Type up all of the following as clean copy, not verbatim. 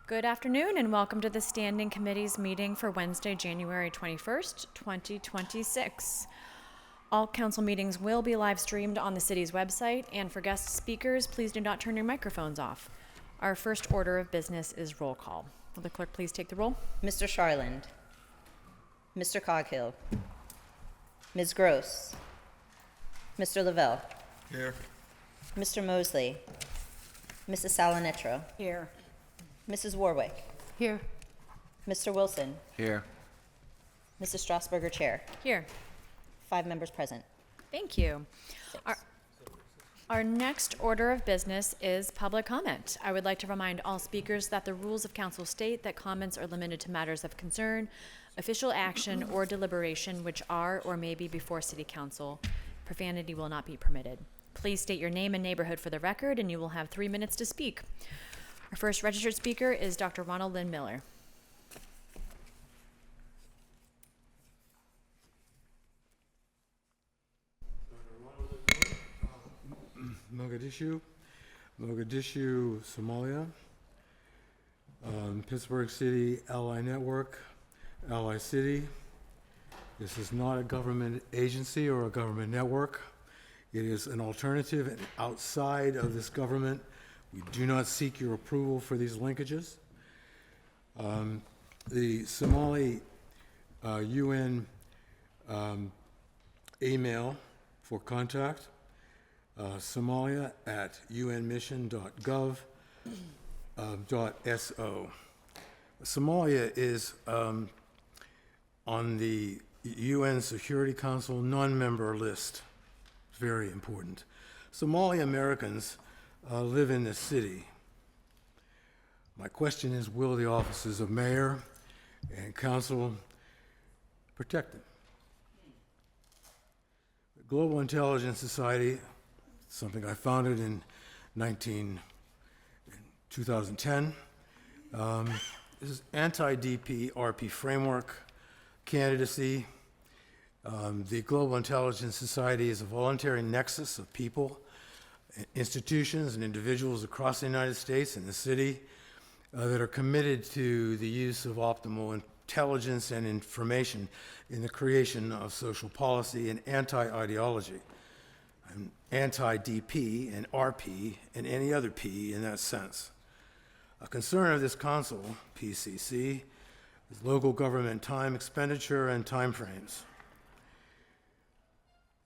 Good afternoon and welcome to the Standing Committee's meeting for Wednesday, January 21st, 2026. All council meetings will be live streamed on the city's website, and for guest speakers, please do not turn your microphones off. Our first order of business is roll call. Will the clerk please take the roll? Mr. Charland, Mr. Coghill, Ms. Gross, Mr. Lavelle, Here. Mr. Mosley, Mrs. Salinetro, Here. Mrs. Warwick, Here. Mr. Wilson, Here. Mrs. Strasburger, Chair. Here. 5 members present. Thank you. Our next order of business is public comment. I would like to remind all speakers that the rules of council state that comments are limited to matters of concern, official action, or deliberation which are or may be before city council. Profanity will not be permitted. Please state your name and neighborhood for the record, and you will have 3 minutes to speak. Our first registered speaker is Dr. Ronald Lynn Miller. Mogadishu, Somalia, Pittsburgh City, Ally Network, Ally City. This is not a government agency or a government network. It is an alternative and outside of this government. We do not seek your approval for these linkages. The Somali UN email for contact, somalia@unmission.gov.so. Somalia is on the UN Security Council non-member list. It's very important. Somali Americans live in this city. My question is, will the offices of mayor and council protect them? The Global Intelligence Society, something I founded in 2010. This is anti-DP, RP framework candidacy. The Global Intelligence Society is a voluntary nexus of people, institutions, and individuals across the United States and the city that are committed to the use of optimal intelligence and information in the creation of social policy and anti-ideology. I'm anti-DP and RP and any other P in that sense. A concern of this council, PCC, is local government time expenditure and timeframes.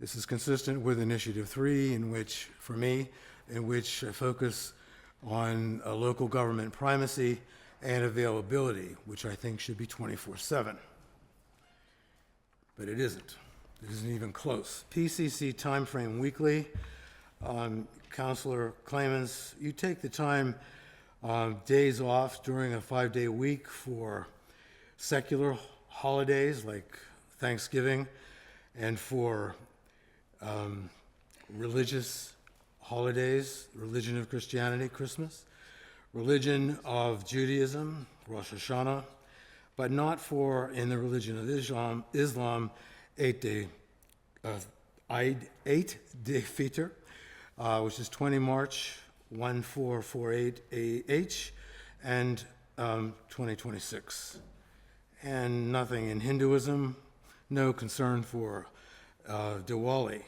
This is consistent with Initiative 3, in which I focus on local government primacy and availability, which I think should be 24/7. But it isn't. It isn't even close. PCC timeframe weekly. Councilor Clemens, you take the time, days off during a 5-day week for secular holidays like Thanksgiving and for religious holidays, religion of Christianity, Christmas, religion of Judaism, Rosh Hashanah, but not for, in the religion of Islam, 8-day Fitr, which is 20 March 1448 AH and 2026. And nothing in Hinduism, no concern for Diwali.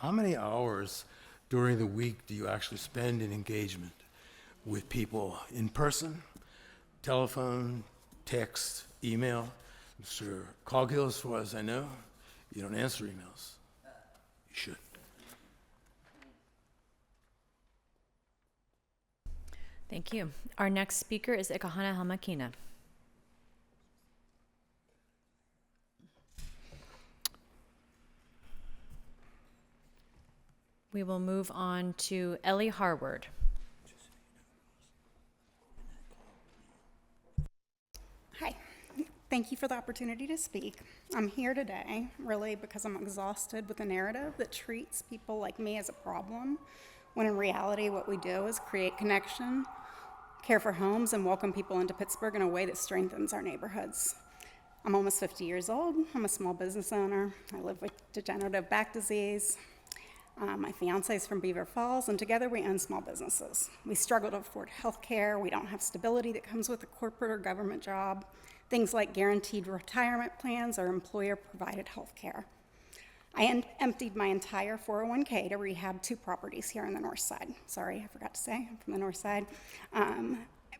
How many hours during the week do you actually spend in engagement with people in person, telephone, text, email? Mr. Coghill, as far as I know, you don't answer emails. You should. Thank you. Our next speaker is Ikahana Hamakina. We will move on to Ellie Harward. Hi. Thank you for the opportunity to speak. I'm here today really because I'm exhausted with a narrative that treats people like me as a problem, when in reality what we do is create connection, care for homes, and welcome people into Pittsburgh in a way that strengthens our neighborhoods. I'm almost 50 years old. I'm a small business owner. I live with degenerative back disease. My fiance is from Beaver Falls, and together we own small businesses. We struggle to afford health care. We don't have stability that comes with a corporate or government job. Things like guaranteed retirement plans or employer-provided health care. I emptied my entire 401k to rehab 2 properties here on the north side. Sorry, I forgot to say, I'm from the north side.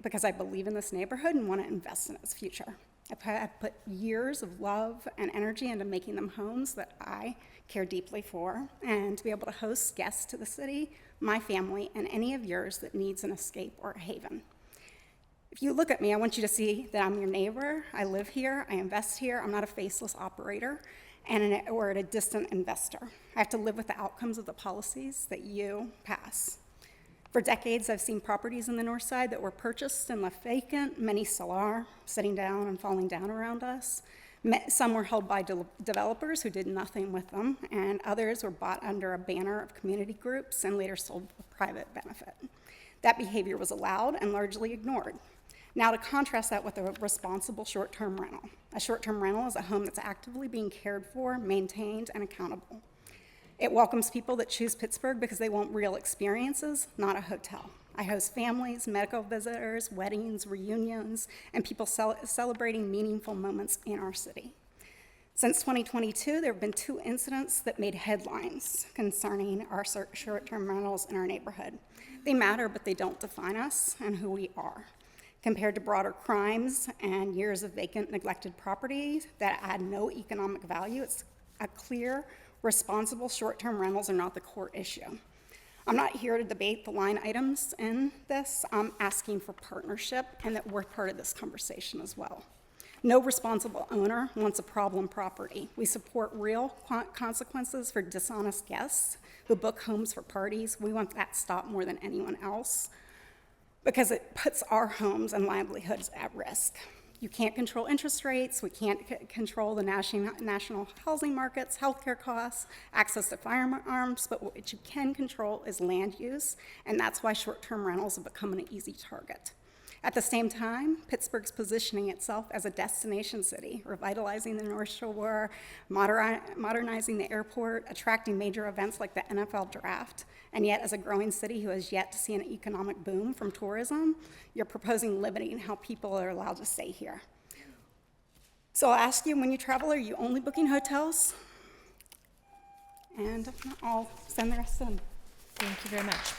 Because I believe in this neighborhood and want to invest in its future. I've put years of love and energy into making them homes that I care deeply for, and to be able to host guests to the city, my family, and any of yours that needs an escape or a haven. If you look at me, I want you to see that I'm your neighbor. I live here, I invest here. I'm not a faceless operator or a distant investor. I have to live with the outcomes of the policies that you pass. For decades, I've seen properties in the north side that were purchased and left vacant. Many still are, sitting down and falling down around us. Some were held by developers who did nothing with them, and others were bought under a banner of community groups and later sold for private benefit. That behavior was allowed and largely ignored. Now, to contrast that with a responsible short-term rental. A short-term rental is a home that's actively being cared for, maintained, and accountable. It welcomes people that choose Pittsburgh because they want real experiences, not a hotel. I host families, medical visitors, weddings, reunions, and people celebrating meaningful moments in our city. Since 2022, there have been 2 incidents that made headlines concerning our short-term rentals in our neighborhood. They matter, but they don't define us and who we are. Compared to broader crimes and years of vacant, neglected property that add no economic value, it's a clear, responsible short-term rentals are not the core issue. I'm not here to debate the line items in this. I'm asking for partnership and that we're part of this conversation as well. No responsible owner wants a problem property. We support real consequences for dishonest guests who book homes for parties. We want that stopped more than anyone else because it puts our homes and livelihoods at risk. You can't control interest rates, we can't control the national housing markets, healthcare costs, access to firearms, but what you can control is land use, and that's why short-term rentals have become an easy target. At the same time, Pittsburgh's positioning itself as a destination city, revitalizing the North Shore, modernizing the airport, attracting major events like the NFL draft, and yet as a growing city who has yet to see an economic boom from tourism, you're proposing limiting how people are allowed to stay here. So I'll ask you, when you travel, are you only booking hotels? And if not, I'll send the rest in. Thank you very much.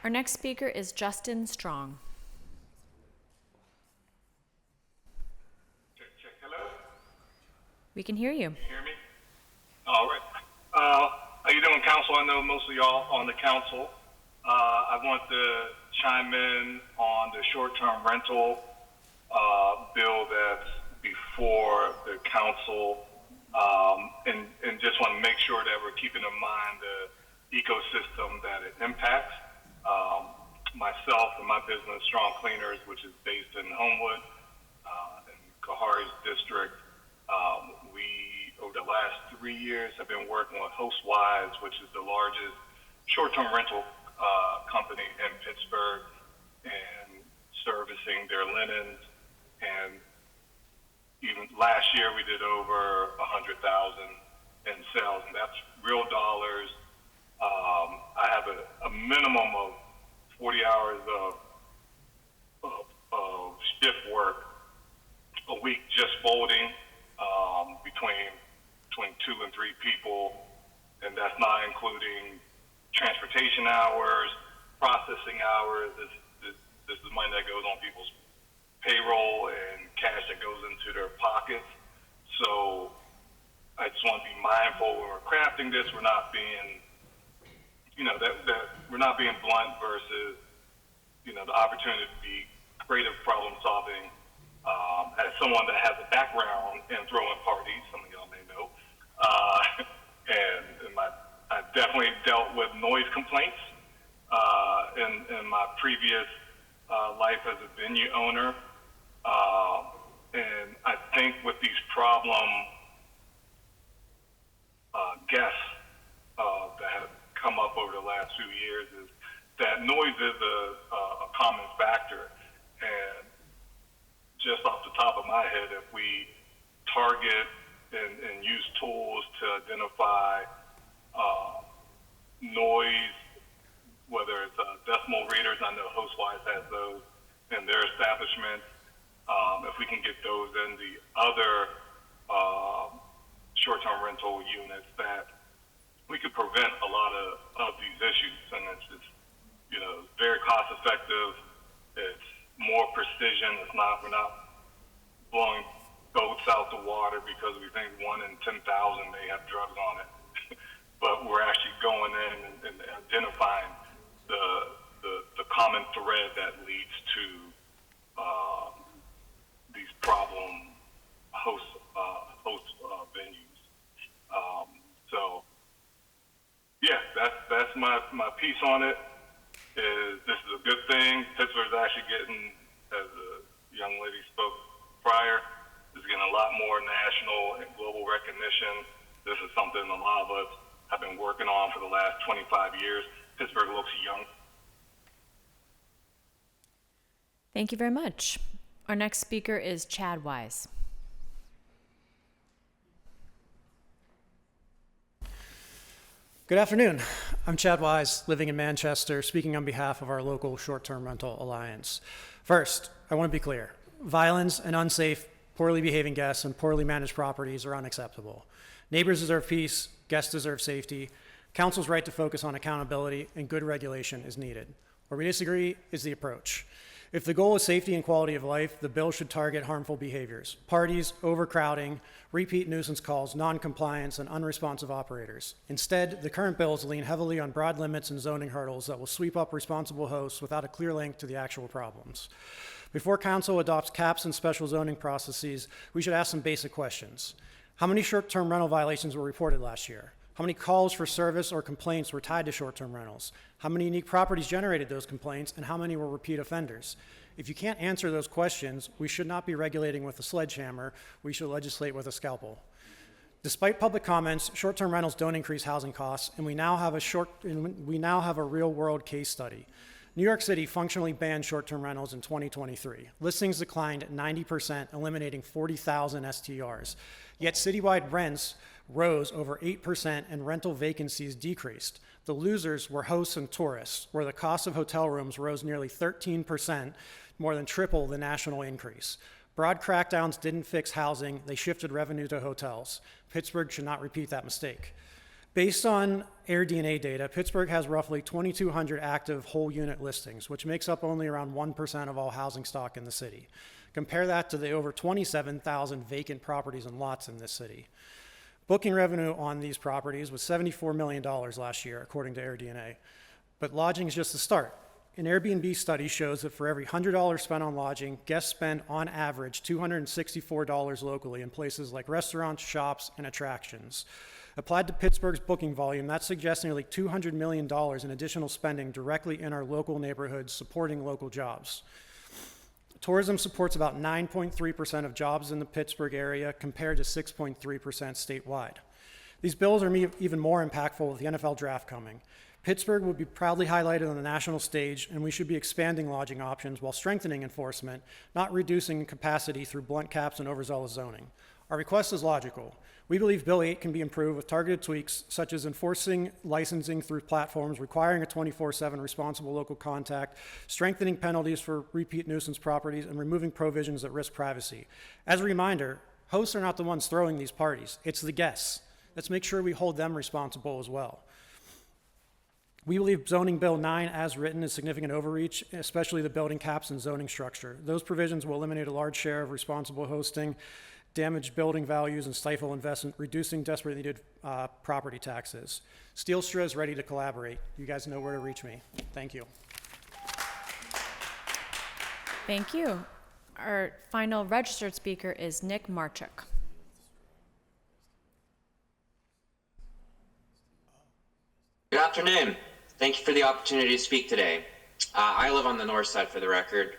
Our next speaker is Justin Strong. Check, hello? We can hear you. Can you hear me? All right. How you doing, council? I know most of y'all on the council. I want to chime in on the short-term rental bill that's before the council, and just want to make sure that we're keeping in mind the ecosystem that it impacts. Myself and my business, Strong Cleaners, which is based in Homewood, in Kahari's district, we, over the last 3 years, have been working with HostWise, which is the largest short-term rental company in Pittsburgh, and servicing their linens. And even last year, we did over 100,000 in sales, and that's real dollars. I have a minimum of 40 hours of shift work a week just folding between 2 and 3 people, and that's not including transportation hours, processing hours. This is money that goes on people's payroll and cash that goes into their pockets. So I just want to be mindful when we're crafting this. We're not being that we're not being blunt versus, the opportunity to be creative problem solving. As someone that has a background in throwing parties, some of y'all may know, I definitely dealt with noise complaints in my previous life as a venue owner. And I think with these problem guests that have come up over the last few years is that noise is a common factor. And just off the top of my head, if we target and use tools to identify noise, whether it's decimal readers. I know HostWise has those in their establishments. If we can get those in the other short-term rental units, that we could prevent a lot of these issues. And it's very cost-effective. It's more precision. We're not blowing boats out the water because we think 1 in 10,000 may have drugs on it. But we're actually going in and identifying the common thread that leads to these problem host venues. So yeah, that's my piece on it. This is a good thing. Pittsburgh's actually getting, as a young lady spoke prior, is getting a lot more national and global recognition. This is something a lot of us have been working on for the last 25 years. Pittsburgh looks young. Thank you very much. Our next speaker is Chad Wise. Good afternoon. I'm Chad Wise, living in Manchester, speaking on behalf of our local short-term rental alliance. First, I want to be clear. Violence and unsafe, poorly behaving guests and poorly managed properties are unacceptable. Neighbors deserve peace, guests deserve safety. Council's right to focus on accountability and good regulation is needed. Where we disagree is the approach. If the goal is safety and quality of life, the bill should target harmful behaviors: parties, overcrowding, repeat nuisance calls, non-compliance, and unresponsive operators. Instead, the current bills lean heavily on broad limits and zoning hurdles that will sweep up responsible hosts without a clear link to the actual problems. Before council adopts caps and special zoning processes, we should ask some basic questions. How many short-term rental violations were reported last year? How many calls for service or complaints were tied to short-term rentals? How many unique properties generated those complaints, and how many were repeat offenders? If you can't answer those questions, we should not be regulating with a sledgehammer. We should legislate with a scalpel. Despite public comments, short-term rentals don't increase housing costs, and we now have a real-world case study. New York City functionally banned short-term rentals in 2023. Listings declined 90%, eliminating 40,000 STRs. Yet citywide rents rose over 8% and rental vacancies decreased. The losers were hosts and tourists, where the cost of hotel rooms rose nearly 13%, more than triple the national increase. Broad crackdowns didn't fix housing, they shifted revenue to hotels. Pittsburgh should not repeat that mistake. Based on AirDNA data, Pittsburgh has roughly 2,200 active whole unit listings, which makes up only around 1% of all housing stock in the city. Compare that to the over 27,000 vacant properties and lots in this city. Booking revenue on these properties was $74 million last year, according to AirDNA. But lodging is just the start. An Airbnb study shows that for every $100 spent on lodging, guests spend on average $264 locally in places like restaurants, shops, and attractions. Applied to Pittsburgh's booking volume, that suggests nearly $200 million in additional spending directly in our local neighborhoods, supporting local jobs. Tourism supports about 9.3% of jobs in the Pittsburgh area compared to 6.3% statewide. These bills are even more impactful with the NFL draft coming. Pittsburgh will be proudly highlighted on the national stage, and we should be expanding lodging options while strengthening enforcement, not reducing capacity through blunt caps and overzealous zoning. Our request is logical. We believe Bill 8 can be improved with targeted tweaks, such as enforcing licensing through platforms, requiring a 24/7 responsible local contact, strengthening penalties for repeat nuisance properties, and removing provisions that risk privacy. As a reminder, hosts are not the ones throwing these parties. It's the guests. Let's make sure we hold them responsible as well. We believe Zoning Bill 9 as written is significant overreach, especially the building caps and zoning structure. Those provisions will eliminate a large share of responsible hosting, damage building values, and stifle investment, reducing desperately needed property taxes. Steelstra is ready to collaborate. You guys know where to reach me. Thank you. Thank you. Our final registered speaker is Nick Marchuk. Good afternoon. Thank you for the opportunity to speak today. I live on the north side, for the record.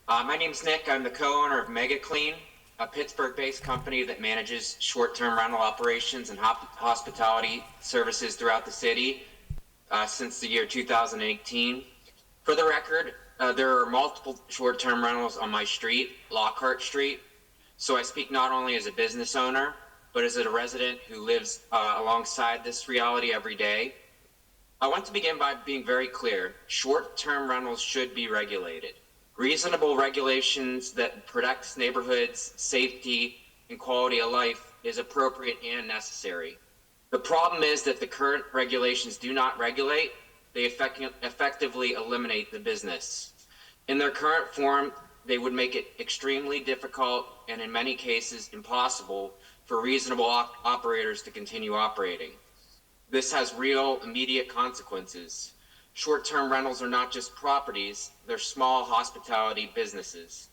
My name's Nick. I'm the co-owner of Mega Clean, a Pittsburgh-based company that manages short-term rental operations and hospitality services throughout the city since the year 2018. For the record, there are multiple short-term rentals on my street, Lockhart Street. So I speak not only as a business owner, but as a resident who lives alongside this reality every day. I want to begin by being very clear. Short-term rentals should be regulated. Reasonable regulations that protects neighborhoods, safety, and quality of life is appropriate and necessary. The problem is that the current regulations do not regulate, they effectively eliminate the business. In their current form, they would make it extremely difficult and in many cases impossible for reasonable operators to continue operating. This has real immediate consequences. Short-term rentals are not just properties, they're small hospitality businesses.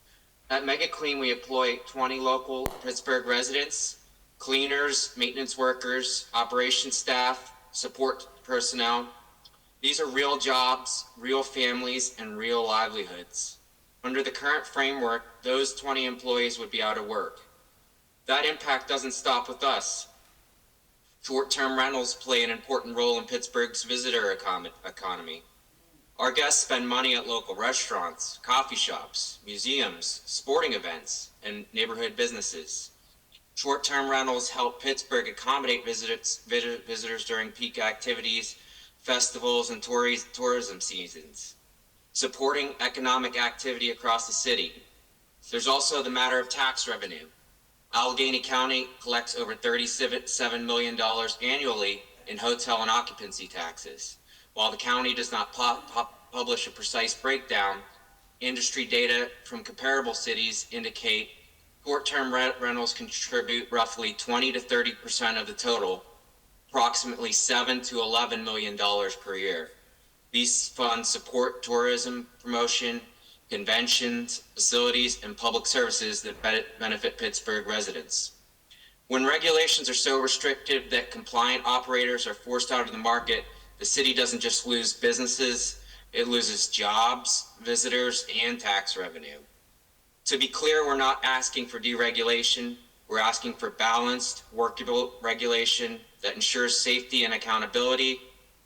At Mega Clean, we employ 20 local Pittsburgh residents, cleaners, maintenance workers, operations staff, support personnel. These are real jobs, real families, and real livelihoods. Under the current framework, those 20 employees would be out of work. That impact doesn't stop with us. Short-term rentals play an important role in Pittsburgh's visitor economy. Our guests spend money at local restaurants, coffee shops, museums, sporting events, and neighborhood businesses. Short-term rentals help Pittsburgh accommodate visitors during peak activities, festivals, and tourism seasons, supporting economic activity across the city. There's also the matter of tax revenue. Allegheny County collects over $37 million annually in hotel and occupancy taxes. While the county does not publish a precise breakdown, industry data from comparable cities indicate short-term rentals contribute roughly 20 to 30% of the total, approximately $7 to $11 million per year. These funds support tourism promotion, conventions, facilities, and public services that benefit Pittsburgh residents. When regulations are so restrictive that compliant operators are forced out of the market, the city doesn't just lose businesses, it loses jobs, visitors, and tax revenue. To be clear, we're not asking for deregulation, we're asking for balanced, workable regulation that ensures safety and accountability,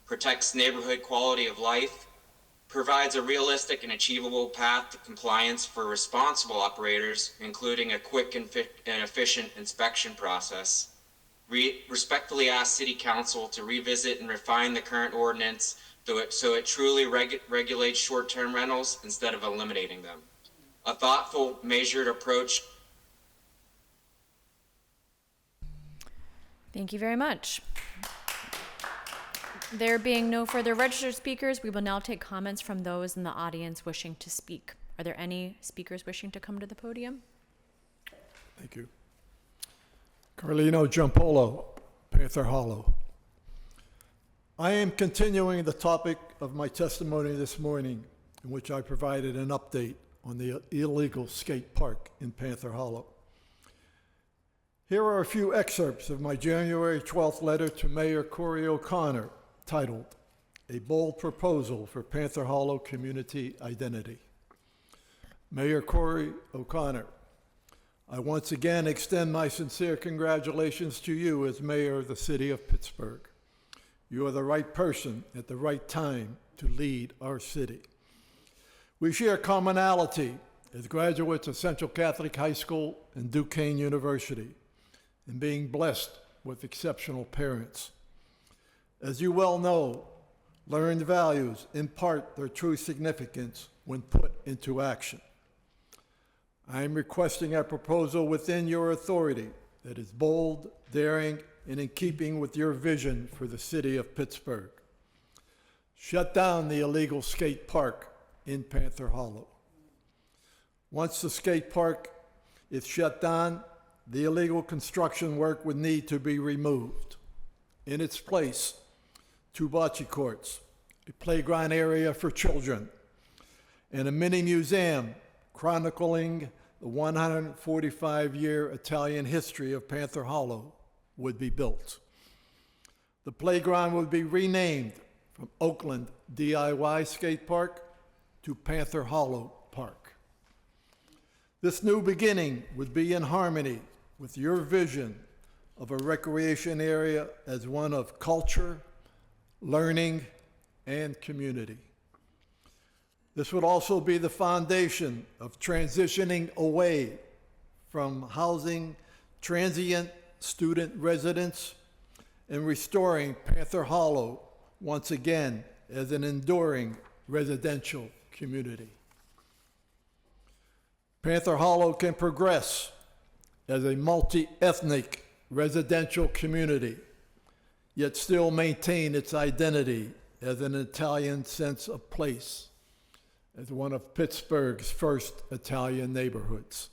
protects neighborhood quality of life, provides a realistic and achievable path to compliance for responsible operators, including a quick and efficient inspection process. We respectfully ask City Council to revisit and refine the current ordinance so it truly regulates short-term rentals instead of eliminating them. A thoughtful, measured approach. Thank you very much. There being no further registered speakers, we will now take comments from those in the audience wishing to speak. Are there any speakers wishing to come to the podium? Thank you. Carlino Giampolo, Panther Hollow. I am continuing the topic of my testimony this morning, in which I provided an update on the illegal skate park in Panther Hollow. Here are a few excerpts of my January 12th letter to Mayor Corey O'Connor, titled, A Bold Proposal for Panther Hollow Community Identity. Mayor Corey O'Connor, I once again extend my sincere congratulations to you as mayor of the city of Pittsburgh. You are the right person at the right time to lead our city. We share commonality as graduates of Central Catholic High School and Duquesne University, and being blessed with exceptional parents. As you well know, learned values impart their true significance when put into action. I am requesting a proposal within your authority that is bold, daring, and in keeping with your vision for the city of Pittsburgh. Shut down the illegal skate park in Panther Hollow. Once the skate park is shut down, the illegal construction work would need to be removed. In its place, 2 bocce courts, a playground area for children, and a mini museum chronicling the 145-year Italian history of Panther Hollow would be built. The playground would be renamed from Oakland DIY Skate Park to Panther Hollow Park. This new beginning would be in harmony with your vision of a recreation area as one of culture, learning, and community. This would also be the foundation of transitioning away from housing transient student residents, and restoring Panther Hollow once again as an enduring residential community. Panther Hollow can progress as a multi-ethnic residential community, yet still maintain its identity as an Italian sense of place, as one of Pittsburgh's first Italian neighborhoods.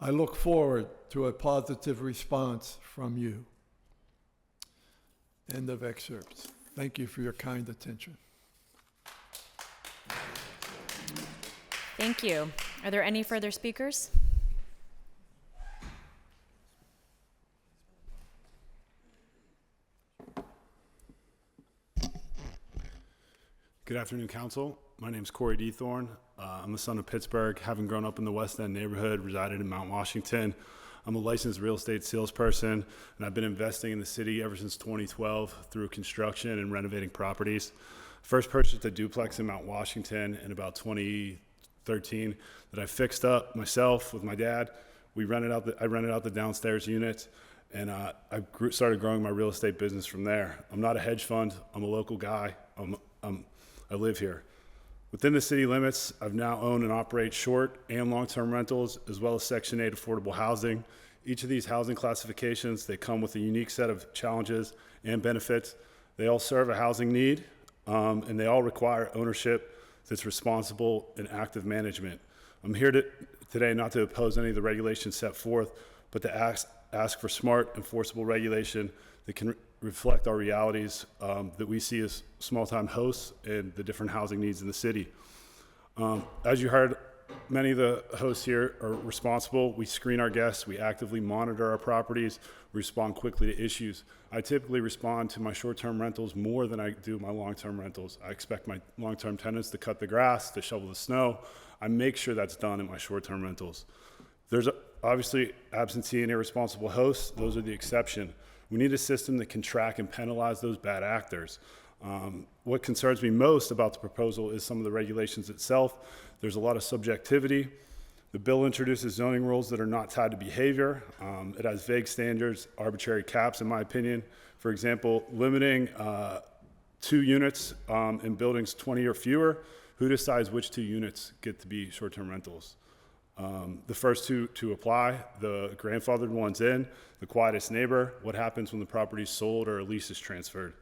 I look forward to a positive response from you. End of excerpts. Thank you for your kind attention. Thank you. Are there any further speakers? Good afternoon, Council. My name is Corey Dethorn. I'm a son of Pittsburgh, having grown up in the West End neighborhood, resided in Mount Washington. I'm a licensed real estate salesperson, and I've been investing in the city ever since 2012 through construction and renovating properties. First purchased a duplex in Mount Washington in about 2013 that I fixed up myself with my dad. I rented out the downstairs unit, and I started growing my real estate business from there. I'm not a hedge fund. I'm a local guy. I live here. Within the city limits, I've now owned and operate short and long-term rentals, as well as Section 8 affordable housing. Each of these housing classifications, they come with a unique set of challenges and benefits. They all serve a housing need, and they all require ownership that's responsible and active management. I'm here today not to oppose any of the regulations set forth, but to ask for smart, enforceable regulation that can reflect our realities that we see as small-time hosts and the different housing needs in the city. As you heard, many of the hosts here are responsible. We screen our guests. We actively monitor our properties. We respond quickly to issues. I typically respond to my short-term rentals more than I do my long-term rentals. I expect my long-term tenants to cut the grass, to shovel the snow. I make sure that's done in my short-term rentals. There's obviously absentee and irresponsible hosts. Those are the exception. We need a system that can track and penalize those bad actors. What concerns me most about the proposal is some of the regulations itself. There's a lot of subjectivity. The bill introduces zoning rules that are not tied to behavior. It has vague standards, arbitrary caps, in my opinion. For example, limiting 2 units in buildings 20 or fewer. Who decides which 2 units get to be short-term rentals? The first 2 to apply, the grandfathered ones in, the quietest neighbor, what happens when the property is sold or a lease is transferred.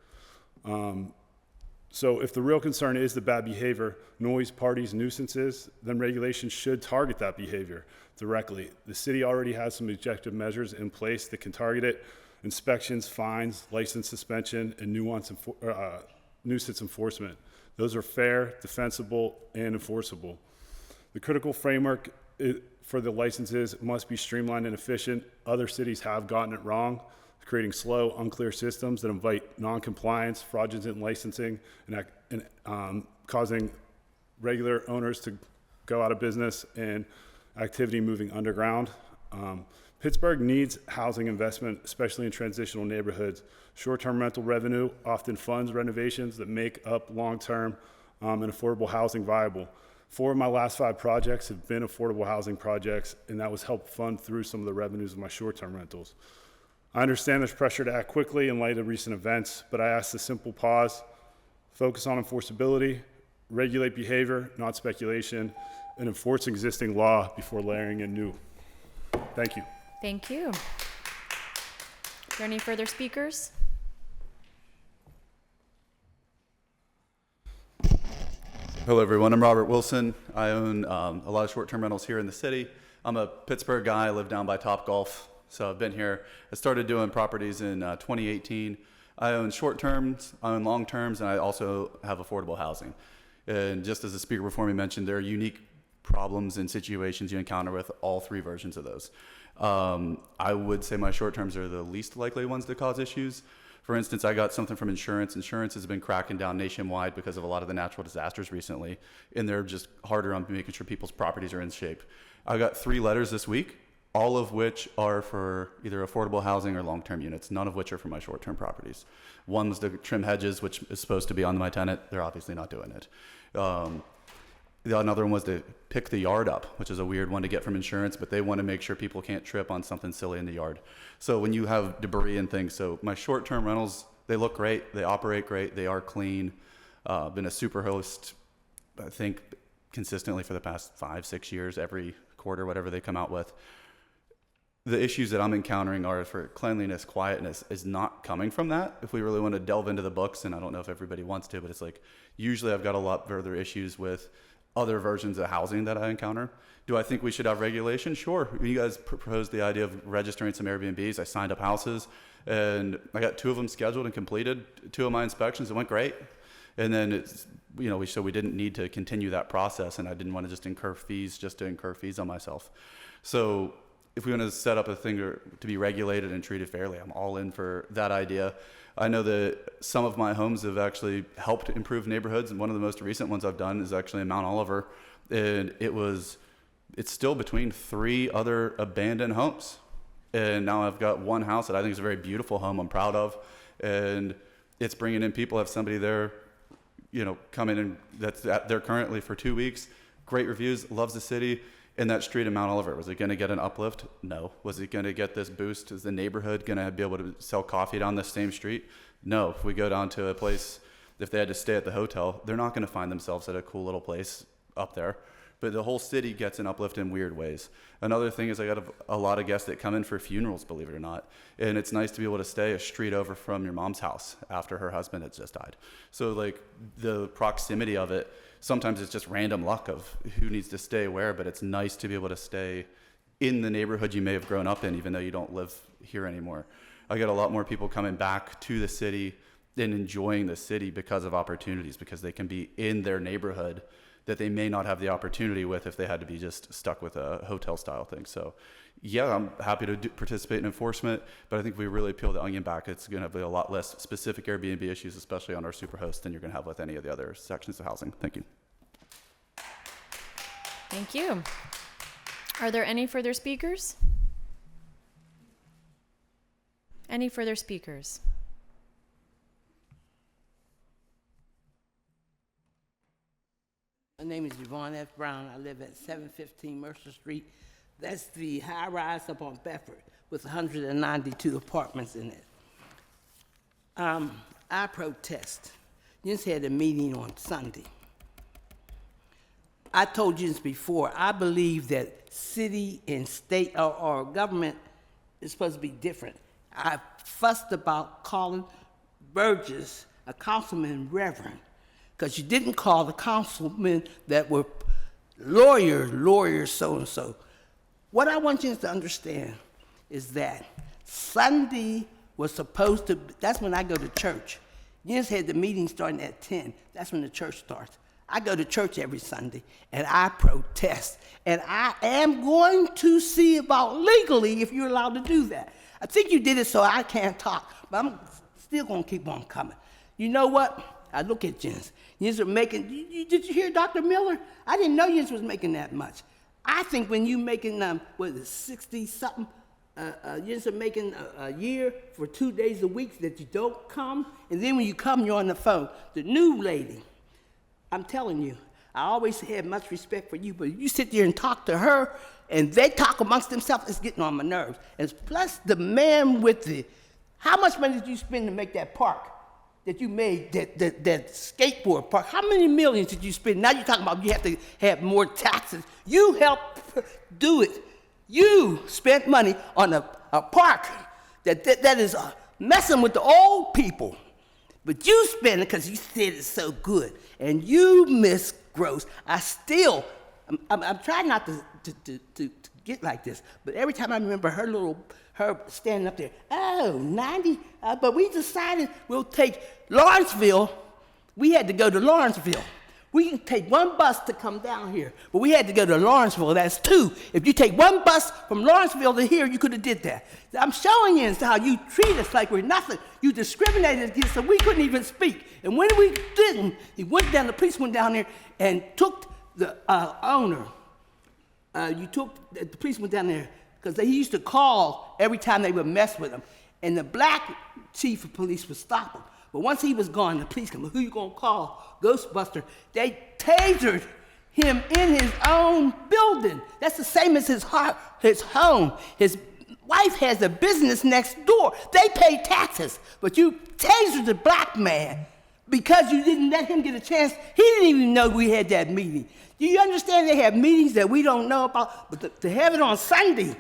So if the real concern is the bad behavior, noise, parties, nuisances, then regulations should target that behavior directly. The city already has some objective measures in place that can target it: inspections, fines, license suspension, and nuisance enforcement. Those are fair, defensible, and enforceable. The critical framework for the licenses must be streamlined and efficient. Other cities have gotten it wrong, creating slow, unclear systems that invite non-compliance, fraudulent licensing, and causing regular owners to go out of business and activity moving underground. Pittsburgh needs housing investment, especially in transitional neighborhoods. Short-term rental revenue often funds renovations that make up long-term and affordable housing viable. 4 of my last 5 projects have been affordable housing projects, and that was helped fund through some of the revenues of my short-term rentals. I understand there's pressure to act quickly in light of recent events, but I ask a simple pause, focus on enforceability, regulate behavior, not speculation, and enforce existing law before layering in new. Thank you. Thank you. Are there any further speakers? Hello, everyone. I'm Robert Wilson. I own a lot of short-term rentals here in the city. I'm a Pittsburgh guy. I live down by Topgolf, so I've been here. I started doing properties in 2018. I own short terms, I own long terms, and I also have affordable housing. And just as the speaker before me mentioned, there are unique problems and situations you encounter with all 3 versions of those. I would say my short terms are the least likely ones to cause issues. For instance, I got something from insurance. Insurance has been cracking down nationwide because of a lot of the natural disasters recently, and they're just harder on making sure people's properties are in shape. I got 3 letters this week, all of which are for either affordable housing or long-term units, none of which are for my short-term properties. One was to trim hedges, which is supposed to be on my tenant. They're obviously not doing it. 2 was to remove trees. 3 was to remove Another one was to pick the yard up, which is a weird one to get from insurance, but they want to make sure people can't trip on something silly in the yard. So when you have debris and things, so my short-term rentals, they look great, they operate great, they are clean. Been a super host, I think, consistently for the past 5-6 years, every quarter, whatever they come out with. The issues that I'm encountering are for cleanliness, quietness is not coming from that. If we really want to delve into the books, and I don't know if everybody wants to, but it's like, usually I've got a lot further issues with other versions of housing that I encounter. Do I think we should have regulation? Sure. You guys proposed the idea of registering some Airbnbs. I signed up houses, and I got 2 of them scheduled and completed. 2 of my inspections, it went great. And then it's, so we didn't need to continue that process, and I didn't want to just incur fees just to incur fees on myself. So if we want to set up a thing to be regulated and treated fairly, I'm all in for that idea. I know that some of my homes have actually helped improve neighborhoods, and one of the most recent ones I've done is actually in Mount Oliver, and it's still between 3 other abandoned homes. And now I've got one house that I think is a very beautiful home I'm proud of, and it's bringing in people. I have somebody there, come in, and that's there currently for 2 weeks. Great reviews, loves the city. In that street in Mount Oliver, was it going to get an uplift? No. Was it going to get this boost? Is the neighborhood going to be able to sell coffee down the same street? No. If we go down to a place, if they had to stay at the hotel, they're not going to find themselves at a cool little place up there. But the whole city gets an uplift in weird ways. Another thing is I got a lot of guests that come in for funerals, believe it or not. And it's nice to be able to stay a street over from your mom's house after her husband had just died. So like the proximity of it, sometimes it's just random luck of who needs to stay where, but it's nice to be able to stay in the neighborhood you may have grown up in, even though you don't live here anymore. I get a lot more people coming back to the city and enjoying the city because of opportunities, because they can be in their neighborhood that they may not have the opportunity with if they had to be just stuck with a hotel style thing. So yeah, I'm happy to participate in enforcement, but I think if we really peel the onion back, it's going to be a lot less specific Airbnb issues, especially on our superhost, than you're going to have with any of the other sections of housing. Thank you. Thank you. Are there any further speakers? Any further speakers? My name is Yvonne F. Brown. I live at 715 Mercer Street. That's the high rise up on Bedford with 192 apartments in it. I protest. You just had a meeting on Sunday. I told you this before. I believe that city and state or government is supposed to be different. I fussed about calling Burgess a councilman reverend, because you didn't call the councilmen that were lawyers, so-and-so. What I want you to understand is that Sunday was supposed to, that's when I go to church. You just had the meeting starting at 10. That's when the church starts. I go to church every Sunday, and I protest. And I am going to see about legally if you're allowed to do that. I think you did it so I can't talk, but I'm still going to keep on coming. You know what? I look at Jens. Jens are making, did you hear Dr. Miller? I didn't know Jens was making that much. I think when you making, 60-something, Jens are making a year for 2 days a week that you don't come, and then when you come, you're on the phone. The new lady, I'm telling you, I always had much respect for you, but you sit there and talk to her, and they talk amongst themselves, it's getting on my nerves. And plus the man with the, how much money did you spend to make that park that you made, that skateboard park? How many millions did you spend? Now you're talking about you have to have more taxes. You helped do it. You spent money on a park that is messing with the old people. But you spent it because you said it's so good. And you, Miss Gross, I'm trying not to get like this, but every time I remember her standing up there, 90, but we decided we'll take Lawrenceville. We had to go to Lawrenceville. We can take one bus to come down here, but we had to go to Lawrenceville. That's 2. If you take one bus from Lawrenceville to here, you could have did that. I'm showing you how you treat us like we're nothing. You discriminated against us, so we couldn't even speak. And when we didn't, the police went down there and took the owner. The police went down there because he used to call every time they would mess with him. And the black chief of police would stop him. But once he was gone, the police come, who you gonna call? Ghostbuster. They tasered him in his own building. That's the same as his home. His wife has a business next door. They pay taxes, but you tasered the black man because you didn't let him get a chance. He didn't even know we had that meeting. Do you understand they have meetings that we don't know about? But to have it on Sunday,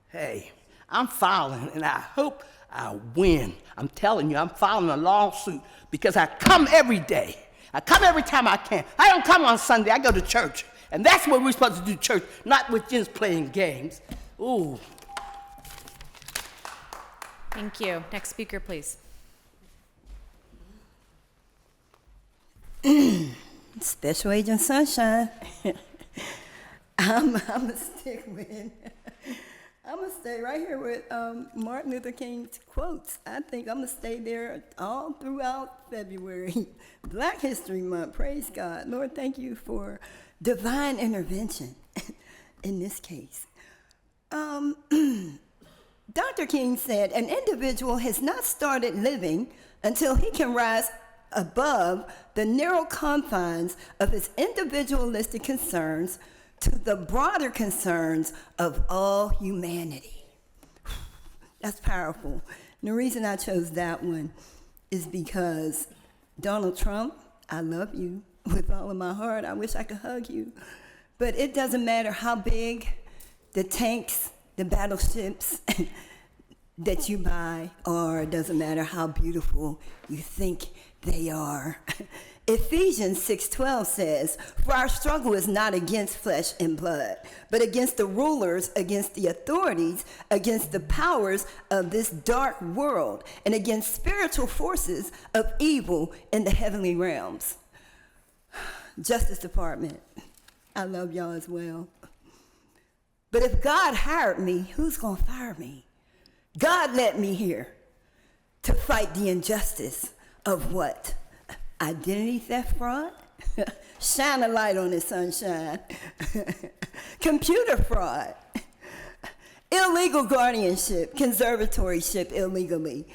hey, I'm filing, and I hope I win. I'm telling you, I'm filing a lawsuit because I come every day. I come every time I can. I don't come on Sunday. I go to church. And that's what we're supposed to do, church, not with just playing games. Ooh. Thank you. Next speaker, please. Special Agent Sunshine. I'm gonna stick with. I'm gonna stay right here with Martin Luther King's quotes. I think I'm gonna stay there all throughout February. Black History Month. Praise God, Lord. Thank you for divine intervention in this case. Dr. King said, an individual has not started living until he can rise above the narrow confines of his individualistic concerns to the broader concerns of all humanity. That's powerful. And the reason I chose that one is because Donald Trump, I love you with all of my heart. I wish I could hug you. But it doesn't matter how big the tanks, the battleships that you buy are, it doesn't matter how beautiful you think they are. Ephesians 6:12 says, for our struggle is not against flesh and blood, but against the rulers, against the authorities, against the powers of this dark world, and against spiritual forces of evil in the heavenly realms. Justice Department, I love y'all as well. But if God hired me, who's gonna fire me? God led me here to fight the injustice of what? Identity theft fraud? Shine a light on it, sunshine. Computer fraud. Illegal guardianship, conservatorship illegally.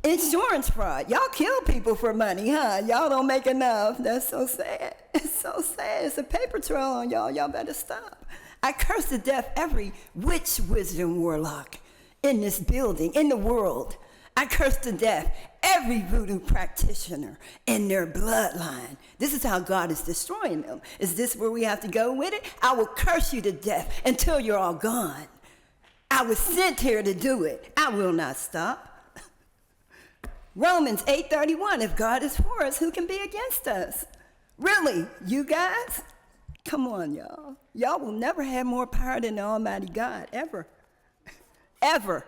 Insurance fraud. Y'all kill people for money, huh? Y'all don't make enough. That's so sad. It's so sad. It's a paper trail on y'all. Y'all better stop. I curse to death every witch, wizard, and warlock in this building, in the world. I curse to death every voodoo practitioner in their bloodline. This is how God is destroying them. Is this where we have to go with it? I will curse you to death until you're all gone. I was sent here to do it. I will not stop. Romans 8:31, if God is for us, who can be against us? Really, you guys? Come on, y'all. Y'all will never have more power than the Almighty God, ever. Ever.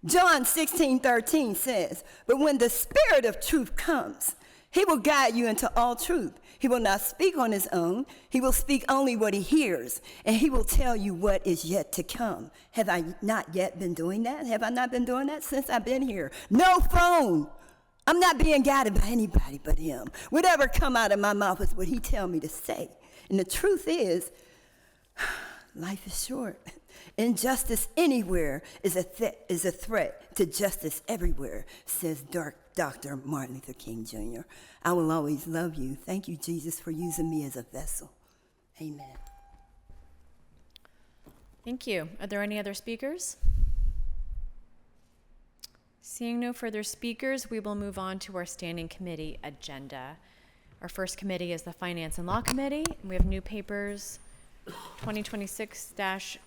John 16:13 says, but when the Spirit of truth comes, he will guide you into all truth. He will not speak on his own. He will speak only what he hears, and he will tell you what is yet to come. Have I not yet been doing that? Have I not been doing that since I've been here? No phone. I'm not being guided by anybody but him. Whatever come out of my mouth is what he tell me to say. And the truth is, life is short. Injustice anywhere is a threat to justice everywhere, says Dr. Martin Luther King Jr. I will always love you. Thank you, Jesus, for using me as a vessel. Amen. Thank you. Are there any other speakers? Seeing no further speakers, we will move on to our standing committee agenda. Our first committee is the Finance and Law Committee, and we have new papers 2026-6.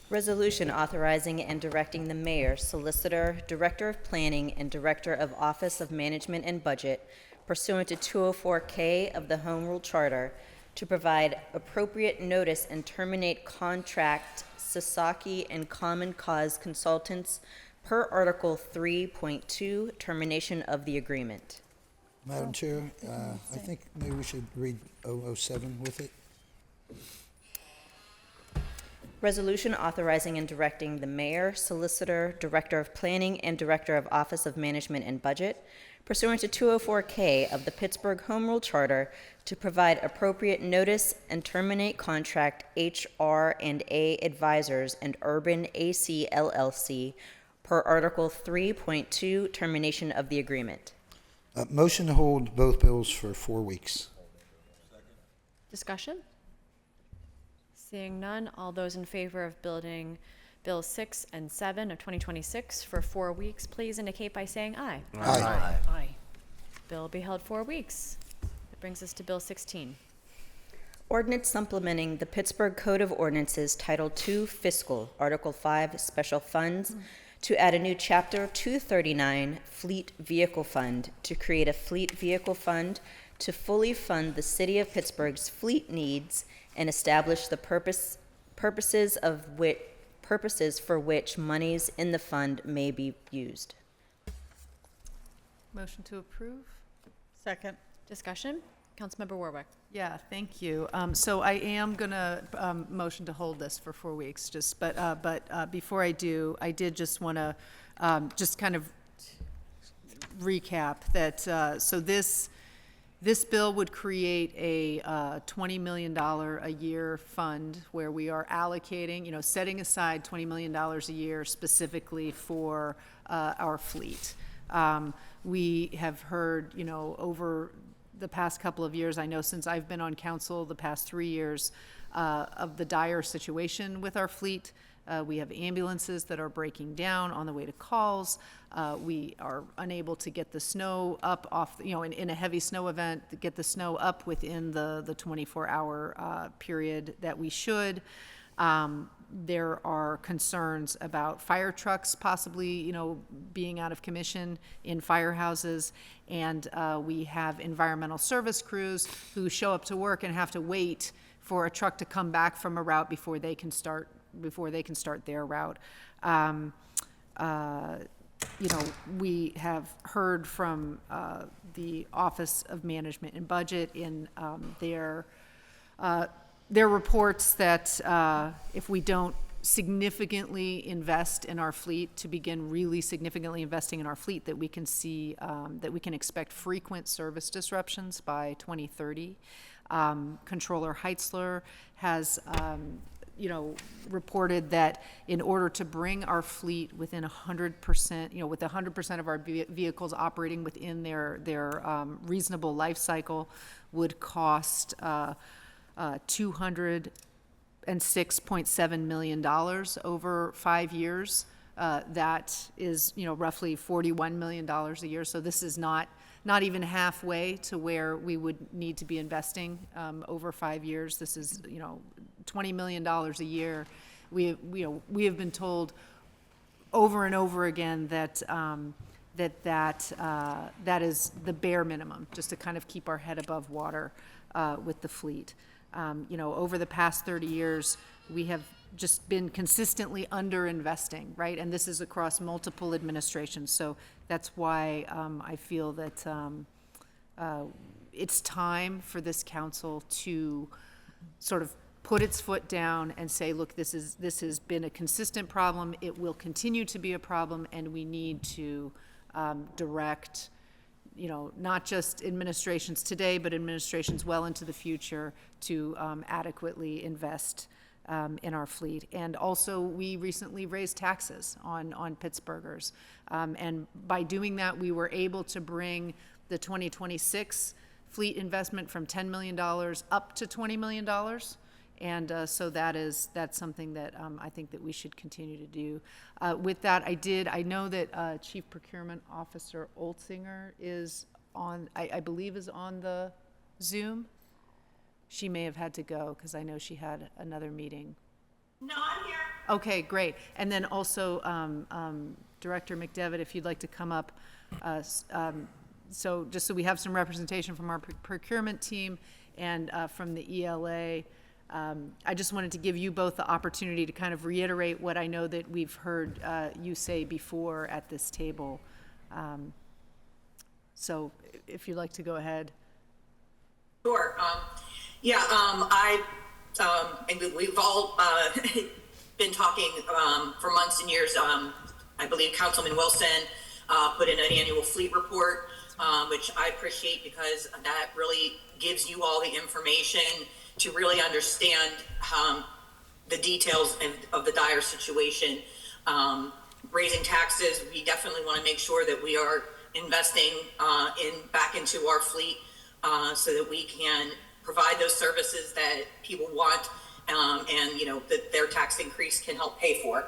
Resolution authorizing and directing the mayor, solicitor, director of planning, and director of Office of Management and Budget pursuant to 204K of the Home Rule Charter to provide appropriate notice and terminate contract Sasaki and Common Cause Consultants per Article 3.2, termination of the agreement. Madam Chair, I think maybe we should read 007 with it. Resolution authorizing and directing the mayor, solicitor, director of planning, and director of Office of Management and Budget pursuant to 204K of the Pittsburgh Home Rule Charter to provide appropriate notice and terminate contract HR&A Advisors and Urban AC LLC per Article 3.2, termination of the agreement. Motion to hold both bills for 4 weeks. Discussion? Seeing none, all those in favor of building Bills 6 and 7 of 2026 for 4 weeks, please indicate by saying aye. Aye. Aye. Bill will be held 4 weeks. That brings us to Bill 16. Ordinance supplementing the Pittsburgh Code of Ordinances, Title II Fiscal, Article 5 Special Funds, to add a new Chapter 239 Fleet Vehicle Fund, to create a Fleet Vehicle Fund to fully fund the City of Pittsburgh's fleet needs and establish the purposes for which monies in the fund may be used. Motion to approve? Second. Discussion? Councilmember Warwick. Yeah, thank you. So I am going to motion to hold this for 4 weeks, but before I do, I did just want to just kind of recap that, so this bill would create a $20 million a year fund where we are allocating, setting aside $20 million a year specifically for our fleet. We have heard, over the past couple of years, I know since I've been on council, the past 3 years, of the dire situation with our fleet. We have ambulances that are breaking down on the way to calls. We are unable to get the snow up off, in a heavy snow event, to get the snow up within the 24-hour period that we should. There are concerns about fire trucks possibly, being out of commission in firehouses. And we have environmental service crews who show up to work and have to wait for a truck to come back from a route before they can start their route. We have heard from the Office of Management and Budget in their reports that if we don't significantly invest in our fleet, to begin really significantly investing in our fleet, that we can see, that we can expect frequent service disruptions by 2030. Controller Heitzler has, reported that in order to bring our fleet within 100%, with 100% of our vehicles operating within their reasonable life cycle, would cost $206.7 million over 5 years. That is, roughly $41 million a year. So this is not even halfway to where we would need to be investing over 5 years. This is, $20 million a year. We have been told over and over again that that is the bare minimum, just to kind of keep our head above water with the fleet. Over the past 30 years, we have just been consistently underinvesting, right? And this is across multiple administrations. So that's why I feel that it's time for this council to sort of put its foot down and say, look, this has been a consistent problem. It will continue to be a problem, and we need to direct, not just administrations today, but administrations well into the future to adequately invest in our fleet. And also, we recently raised taxes on Pittsburghers. And by doing that, we were able to bring the 2026 fleet investment from $10 million up to $20 million. And so that's something that I think that we should continue to do. With that, I know that Chief Procurement Officer Oltzinger is on, I believe is on the Zoom. She may have had to go because I know she had another meeting. No, I'm here. Okay, great. And then also Director McDevitt, if you'd like to come up. So just so we have some representation from our procurement team and from the ELA. I just wanted to give you both the opportunity to kind of reiterate what I know that we've heard you say before at this table. So if you'd like to go ahead. Sure. And we've all been talking for months and years. I believe Councilman Wilson put in an annual fleet report, which I appreciate because that really gives you all the information to really understand the details of the dire situation. Raising taxes, we definitely want to make sure that we are investing back into our fleet so that we can provide those services that people want and that their tax increase can help pay for.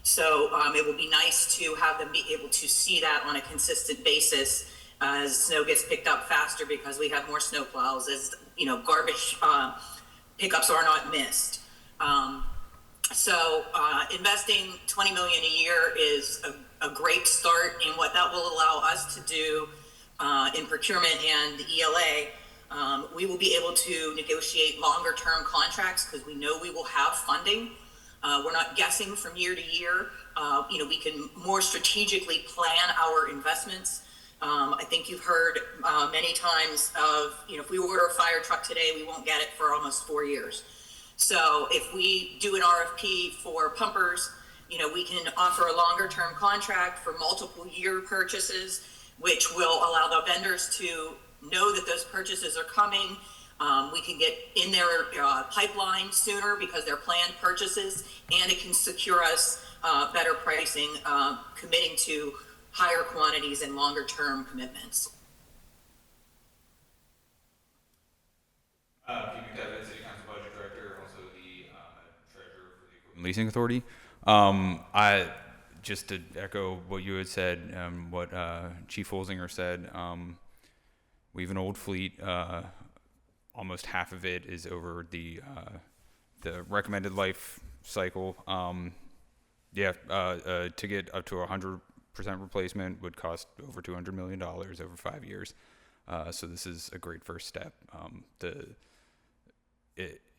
So it will be nice to have them be able to see that on a consistent basis as snow gets picked up faster because we have more snow plows, as garbage pickups are not missed. So investing $20 million a year is a great start, and what that will allow us to do in procurement and the ELA, we will be able to negotiate longer term contracts because we know we will have funding. We're not guessing from year to year. We can more strategically plan our investments. I think you've heard many times of, if we order a fire truck today, we won't get it for almost 4 years. So if we do an RFP for pumpers, we can offer a longer term contract for multiple year purchases, which will allow the vendors to know that those purchases are coming. We can get in their pipeline sooner because they're planned purchases, and it can secure us better pricing, committing to higher quantities and longer term commitments. Pete McDevitt, City Council Budget Director, also the Treasurer for the Equipment Leasing Authority. I just to echo what you had said, what Chief Holzinger said, we have an old fleet. Almost half of it is over the recommended life cycle. To get up to 100% replacement would cost over $200 million over 5 years. So this is a great first step.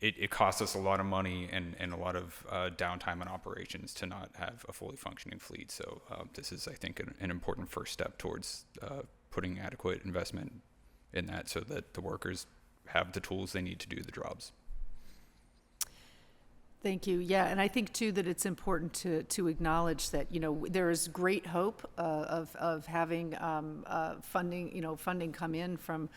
It costs us a lot of money and a lot of downtime and operations to not have a fully functioning fleet. So this is, I think, an important first step towards putting adequate investment in that so that the workers have the tools they need to do the jobs. Thank you. Yeah, and I think too that it's important to acknowledge that there is great hope of having funding come in from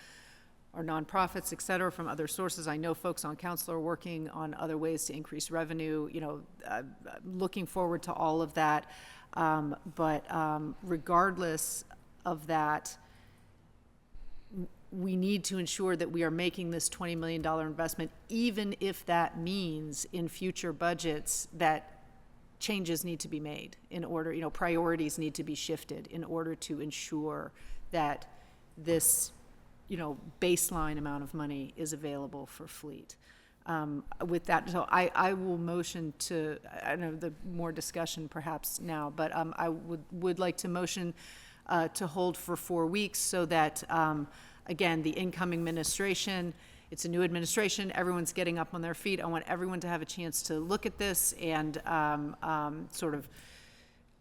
our nonprofits, et cetera, from other sources. I know folks on council are working on other ways to increase revenue. Looking forward to all of that. But regardless of that, we need to ensure that we are making this $20 million investment, even if that means in future budgets that changes need to be made in order, priorities need to be shifted in order to ensure that this, baseline amount of money is available for fleet. With that, so I will motion to, I know the more discussion perhaps now, but I would like to motion to hold for 4 weeks so that, again, the incoming administration, it's a new administration, everyone's getting up on their feet. I want everyone to have a chance to look at this and sort of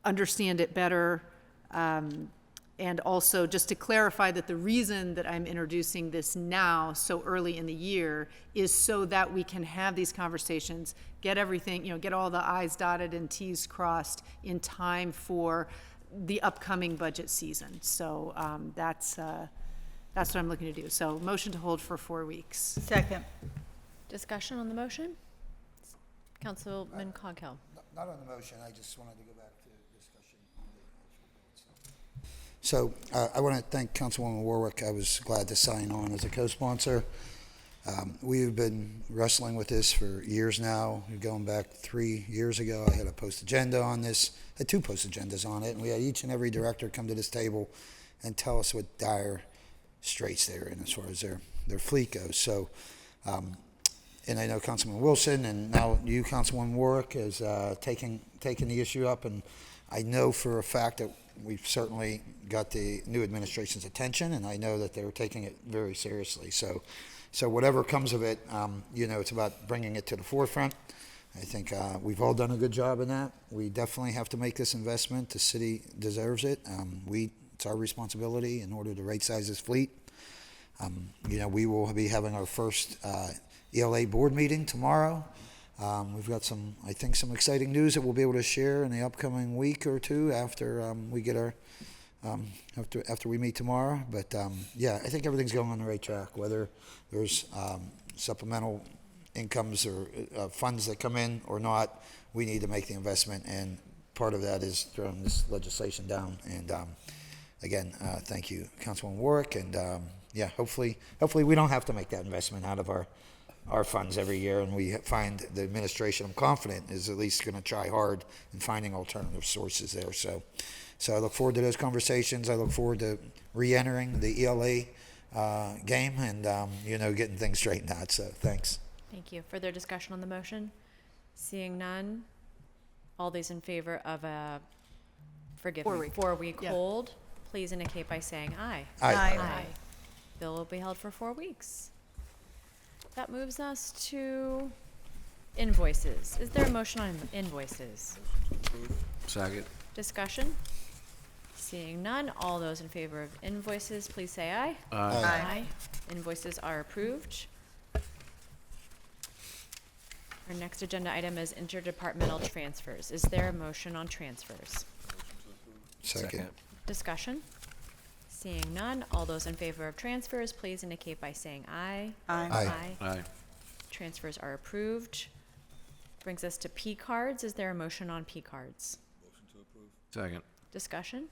understand it better. And also just to clarify that the reason that I'm introducing this now so early in the year is so that we can have these conversations, get everything, get all the I's dotted and T's crossed in time for the upcoming budget season. So that's what I'm looking to do. So motion to hold for 4 weeks. Second. Discussion on the motion? Councilman Coghill. Not on the motion, I just wanted to go back to discussion on the actual vote. So I want to thank Councilwoman Warwick. I was glad to sign on as a co-sponsor. We've been wrestling with this for years now. Going back 3 years ago, I had a post agenda on this. I had 2 post agendas on it, and we had each and every director come to this table and tell us what dire straits they're in as far as their fleet goes. So, and I know Councilman Wilson and now you, Councilwoman Warwick, is taking the issue up, and I know for a fact that we've certainly got the new administration's attention, and I know that they're taking it very seriously. So whatever comes of it, it's about bringing it to the forefront. I think we've all done a good job in that. We definitely have to make this investment. The city deserves it. It's our responsibility in order to right-size this fleet. We will be having our first ELA board meeting tomorrow. We've got some exciting news that we'll be able to share in the upcoming week or two after we get our after we meet tomorrow. But I think everything's going on the right track. Whether there's supplemental incomes or funds that come in or not, we need to make the investment, and part of that is throwing this legislation down. And again, thank you, Councilwoman Warwick, and yeah, hopefully we don't have to make that investment out of our funds every year, and we find the administration, I'm confident, is at least going to try hard in finding alternative sources there. So I look forward to those conversations. I look forward to re-entering the ELA game and, getting things straightened out. So thanks. Thank you. Further discussion on the motion? Seeing none, all those in favor of a, four-week hold, please indicate by saying aye. Aye. Bill will be held for 4 weeks. That moves us to invoices. Is there a motion on invoices? Second. Discussion? Seeing none, all those in favor of invoices, please say aye. Aye. Invoices are approved. Our next agenda item is interdepartmental transfers. Is there a motion on transfers? Second. Discussion? Seeing none, all those in favor of transfers, please indicate by saying aye. Aye. Transfers are approved. Brings us to P cards. Is there a motion on P cards? Second. Discussion?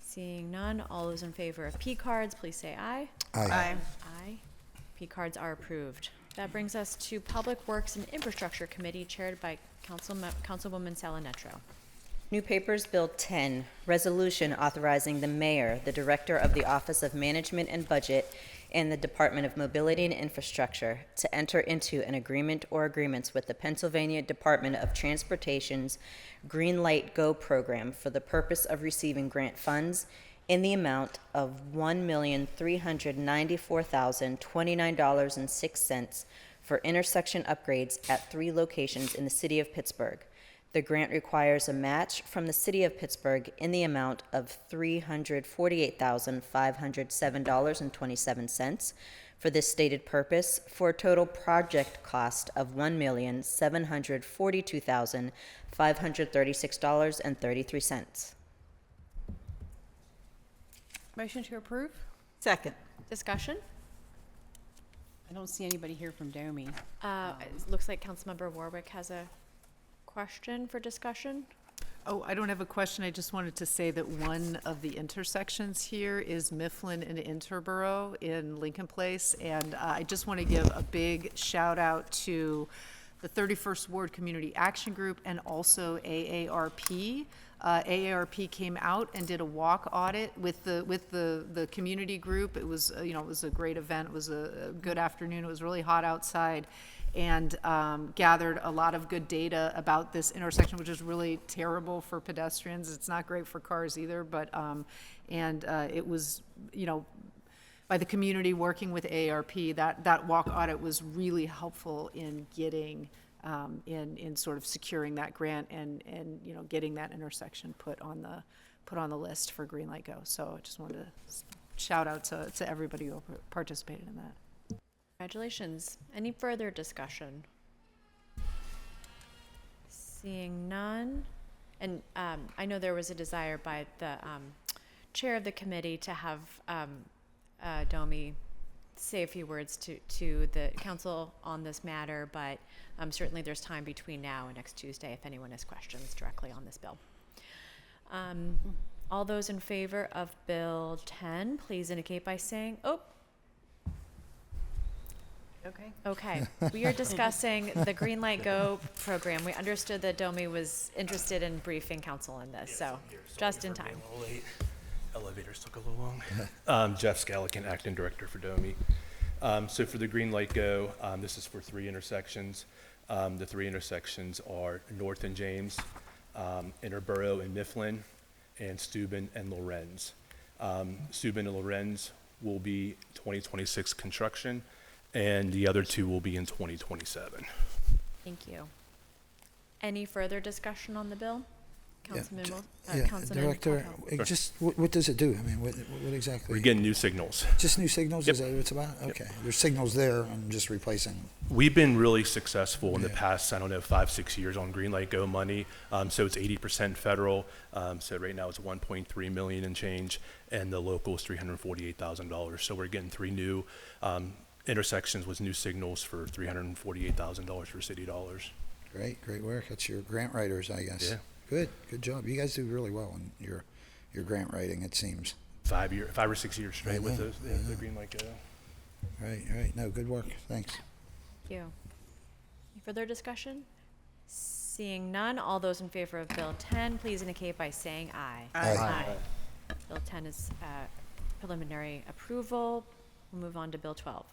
Seeing none, all those in favor of P cards, please say aye. Aye. P cards are approved. That brings us to Public Works and Infrastructure Committee chaired by Councilwoman Salinetro. New Papers Bill 10, Resolution authorizing the mayor, the director of the Office of Management and Budget, and the Department of Mobility and Infrastructure to enter into an agreement or agreements with the Pennsylvania Department of Transportation's Green Light Go program for the purpose of receiving grant funds in the amount of $1,394,029.06 for intersection upgrades at 3 locations in the city of Pittsburgh. The grant requires a match from the city of Pittsburgh in the amount of $348,507.27 for this stated purpose, for a total project cost of $1,742,536.33. Motion to approve? Second. Discussion? I don't see anybody here from Domi. It looks like Councilmember Warwick has a question for discussion. Oh, I don't have a question. I just wanted to say that one of the intersections here is Mifflin and Interborough in Lincoln Place. And I just want to give a big shout out to the 31st Ward Community Action Group and also AARP. AARP came out and did a walk audit with the community group. It was, it was a great event. It was a good afternoon. It was really hot outside, and gathered a lot of good data about this intersection, which is really terrible for pedestrians. It's not great for cars either, but, it was, by the community working with AARP, that walk audit was really helpful in getting, in sort of securing that grant and getting that intersection put on the list for Green Light Go. So I just wanted to shout out to everybody who participated in that. Congratulations. Any further discussion? Seeing none. And I know there was a desire by the chair of the committee to have Domi say a few words to the council on this matter, but certainly there's time between now and next Tuesday if anyone has questions directly on this bill. All those in favor of Bill 10, please indicate by saying, oh. Okay. We are discussing the Green Light Go program. We understood that Domi was interested in briefing council on this, so just in time. A little late. Elevators took a little long. Jeff Scallican, Acting Director for Domi. So for the Green Light Go, this is for 3 intersections. The 3 intersections are North and James, Interborough and Mifflin, and Steuben and Lorenz. Steuben and Lorenz will be 2026 construction, and the other 2 will be in 2027. Thank you. Any further discussion on the bill? Councilman Director, what does it do? I mean, what exactly? We're getting new signals. Just new signals? Yep. Is that what it's about? Yep. Okay. There's signals there and just replacing. We've been really successful in the past, 5-6 years on Green Light Go money. So it's 80% federal. So right now it's 1.3 million and change, and the local is $348,000. So we're getting 3 new intersections with new signals for $348,000 for city dollars. Great work. That's your grant writers, I guess. Yeah. Good job. You guys do really well in your grant writing, it seems. 5 or 6 years straight with the Green Light Go. Right. No, good work. Thanks. Thank you. Any further discussion? Seeing none, all those in favor of Bill 10, please indicate by saying aye. Aye. Bill 10 is preliminary approval. We'll move on to Bill 12.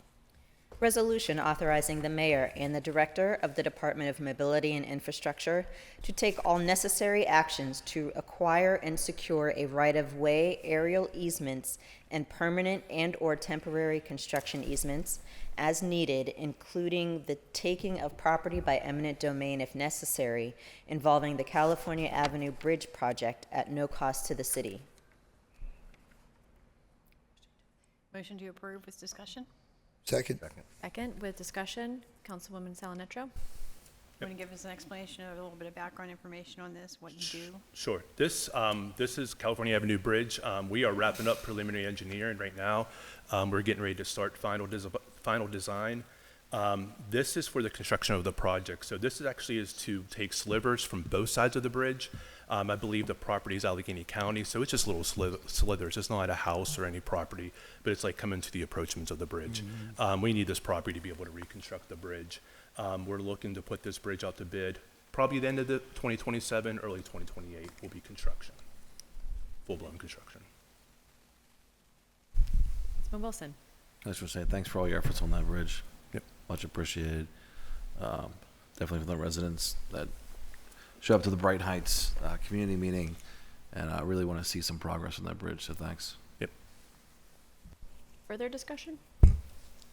Resolution authorizing the mayor and the director of the Department of Mobility and Infrastructure to take all necessary actions to acquire and secure a right-of-way, aerial easements, and permanent and/or temporary construction easements as needed, including the taking of property by eminent domain if necessary, involving the California Avenue Bridge project at no cost to the city. Motion to approve with discussion? Second. Second, with discussion, Councilwoman Salinetro. Want to give us an explanation of a little bit of background information on this, what you do? Sure. This is California Avenue Bridge. We are wrapping up preliminary engineering right now. We're getting ready to start final design. This is for the construction of the project. So this is to take slivers from both sides of the bridge. I believe the property is Allegheny County, so it's just little slithers. It's not a house or any property, but it's like coming to the approachments of the bridge. We need this property to be able to reconstruct the bridge. We're looking to put this bridge out to bid. Probably the end of the 2027, early 2028 will be construction, full-blown construction. Councilman Wilson. I just want to say thanks for all your efforts on that bridge. Yep. Much appreciated. Definitely for the residents that show up to the Bright Heights community meeting, and I really want to see some progress on that bridge, so thanks. Yep. Further discussion?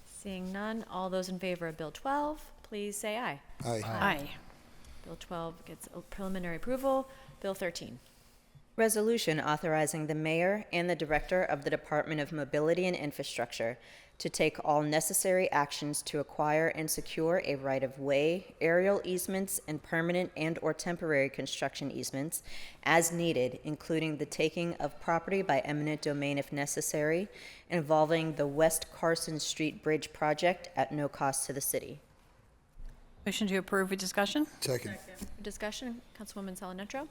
Seeing none, all those in favor of Bill 12, please say aye. Aye. Bill 12 gets preliminary approval. Bill 13. Resolution authorizing the mayor and the director of the Department of Mobility and Infrastructure to take all necessary actions to acquire and secure a right-of-way, aerial easements, and permanent and/or temporary construction easements as needed, including the taking of property by eminent domain if necessary, involving the West Carson Street Bridge project at no cost to the city. Motion to approve with discussion? Second. Discussion, Councilwoman Salinetro.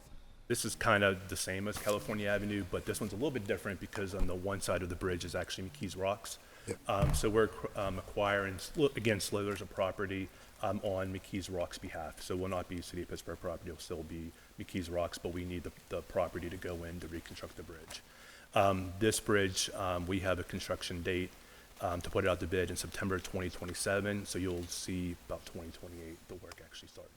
This is kind of the same as California Avenue, but this one's a little bit different because on the one side of the bridge is actually McKees Rocks. Yep. So we're acquiring, again, slivers of property on McKees Rocks' behalf. So it will not be City of Pittsburgh property, it'll still be McKees Rocks, but we need the property to go in to reconstruct the bridge. This bridge, we have a construction date to put it out to bid in September 2027, so you'll see about 2028 the work actually starting.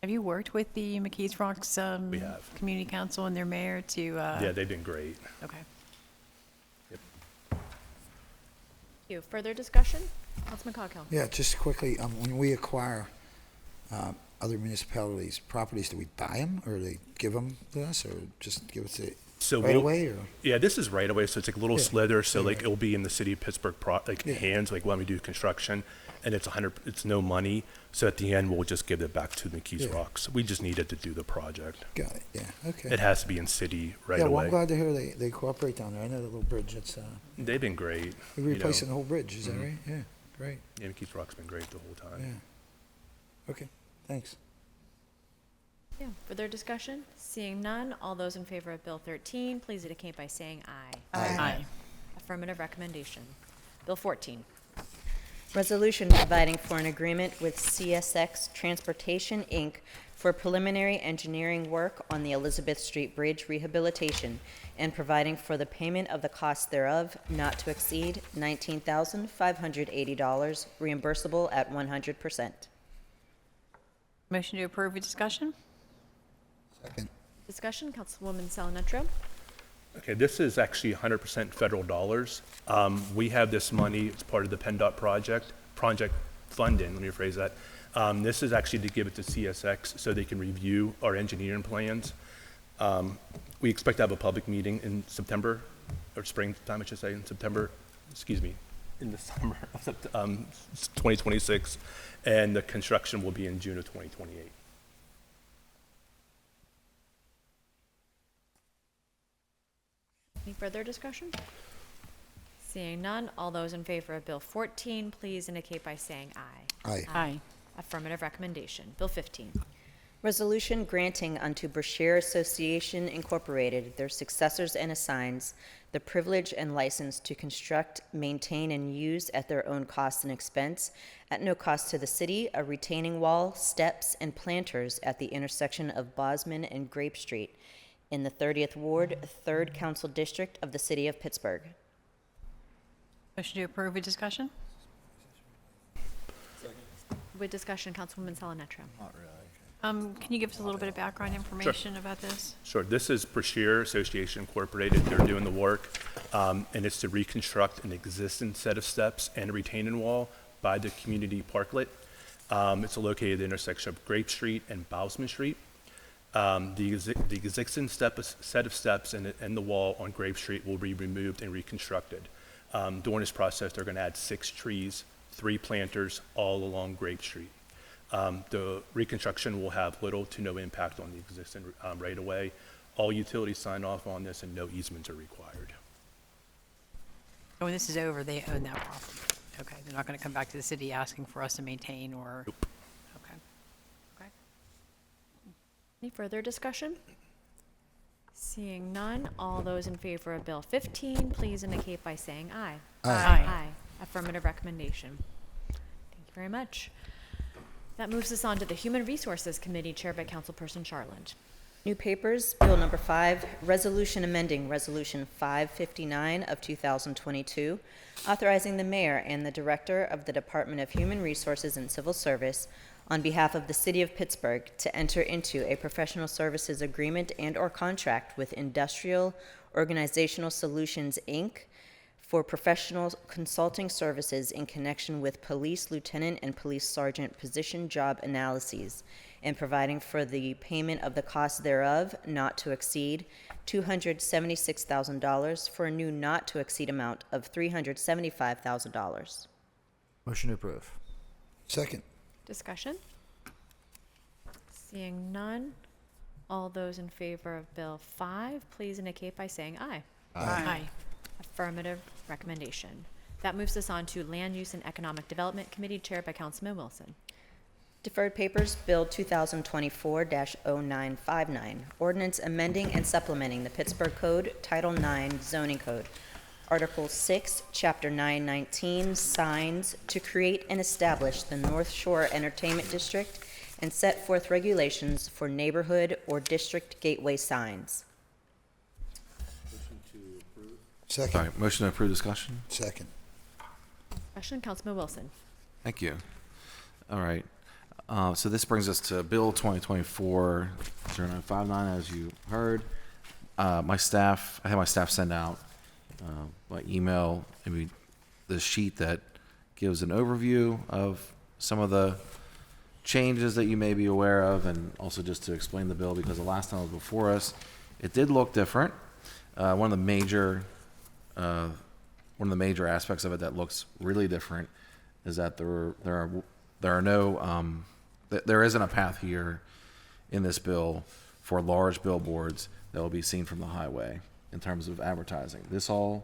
Have you worked with the McKees Rocks We have. Community Council and their mayor to? Yeah, they've been great. Okay. Yep. Thank you. Further discussion? Councilman Coghill. Yeah, just quickly, when we acquire other municipalities' properties, do we buy them, or they give them to us, or just give us it right away? Or? Yeah, this is right away, so it's like a little slither, so Yeah, like it'll be in the City of Pittsburgh hands, like when we do construction, and it's no money, so at the end, we'll just give it back to McKees Rocks. We just need it to do the project. Got it, yeah, okay. It has to be in city right Yeah, well, away. I'm glad to hear they cooperate down there. I know that little bridge, it's, They've been great. we're replacing the whole bridge, is that right? Yeah, great, Yeah, McKees Rock's been great the whole time. yeah. Okay, thanks. Yeah. Further discussion? Seeing none, all those in favor of Bill 13, please indicate by saying aye. Aye. Affirmative recommendation. Bill 14. Resolution providing for an agreement with CSX Transportation, Inc. for preliminary engineering work on the Elizabeth Street Bridge rehabilitation and providing for the payment of the cost thereof not to exceed $19,580, reimbursable at 100%. Motion to approve with discussion? Second. Discussion, Councilwoman Salinetro. Okay, this is actually 100% federal dollars. We have this money, it's part of the PennDOT project funding, let me rephrase that. This is actually to give it to CSX so they can review our engineering plans. We expect to have a public meeting in September, or springtime, I should say, in September, in the summer of 2026, and the construction will be in June of 2028. Any further discussion? Seeing none, all those in favor of Bill 14, please indicate by saying aye. Aye. Aye. Affirmative recommendation. Bill 15. Resolution granting unto Brashear Association Incorporated, their successors and assigns, the privilege and license to construct, maintain, and use at their own cost and expense, at no cost to the city, a retaining wall, steps, and planters at the intersection of Bosman and Grape Street in the 30th Ward, 3rd Council District of the City of Pittsburgh. Motion to approve with discussion? With discussion, Councilwoman Salanetro. Can you give us a little bit of background information about this? Sure. This is Brashear Association Incorporated. They're doing the work, and it's to reconstruct an existing set of steps and a retaining wall by the community parklet. It's located at the intersection of Grape Street and Bosman Street. The existing set of steps and the wall on Grape Street will be removed and reconstructed. During this process, they're going to add 6 trees, 3 planters all along Grape Street. The reconstruction will have little to no impact on the existing right-of-way. All utilities sign off on this and no easements are required. When this is over, they own that property. Okay, they're not going to come back to the city asking for us to maintain or? Nope. Okay. Okay. Any further discussion? Seeing none, all those in favor of Bill 15, please indicate by saying aye. Aye. Affirmative recommendation. Thank you very much. That moves us on to the Human Resources Committee, chaired by Councilperson Charland. New papers, Bill number 5, resolution amending Resolution 559 of 2022, authorizing the mayor and the director of the Department of Human Resources and Civil Service on behalf of the City of Pittsburgh to enter into a professional services agreement and/or contract with Industrial Organizational Solutions, Inc., for professional consulting services in connection with police lieutenant and police sergeant position job analyses, and providing for the payment of the cost thereof not to exceed $276,000 for a new not to exceed amount of $375,000. Motion to approve. Second. Discussion? Seeing none, all those in favor of Bill 5, please indicate by saying aye. Aye. Affirmative recommendation. That moves us on to Land Use and Economic Development Committee, chaired by Councilman Wilson. Deferred papers, Bill 2024-0959, ordinance amending and supplementing the Pittsburgh Code, Title 9 Zoning Code, Article 6, Chapter 919, Signs, to create and establish the North Shore Entertainment District and set forth regulations for neighborhood or district gateway signs. Second. Sorry, motion to approve discussion? Second. Question, Councilman Wilson. Thank you. All right. So this brings us to Bill 2024-0959, as you heard. I had my staff send out by email maybe the sheet that gives an overview of some of the changes that you may be aware of, and also just to explain the bill, because the last time it was before us, it did look different. One of the major aspects of it that looks really different is that there isn't a path here in this bill for large billboards that will be seen from the highway in terms of advertising. So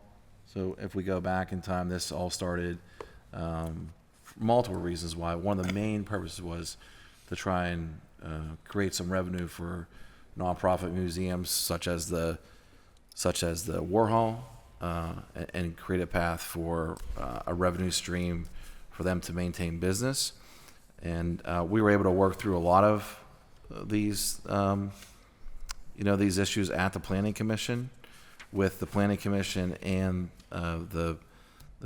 if we go back in time, this all started for multiple reasons why. One of the main purposes was to try and create some revenue for nonprofit museums such as the Warhol, and create a path for a revenue stream for them to maintain business. And we were able to work through a lot of these issues at the Planning Commission, with the Planning Commission and the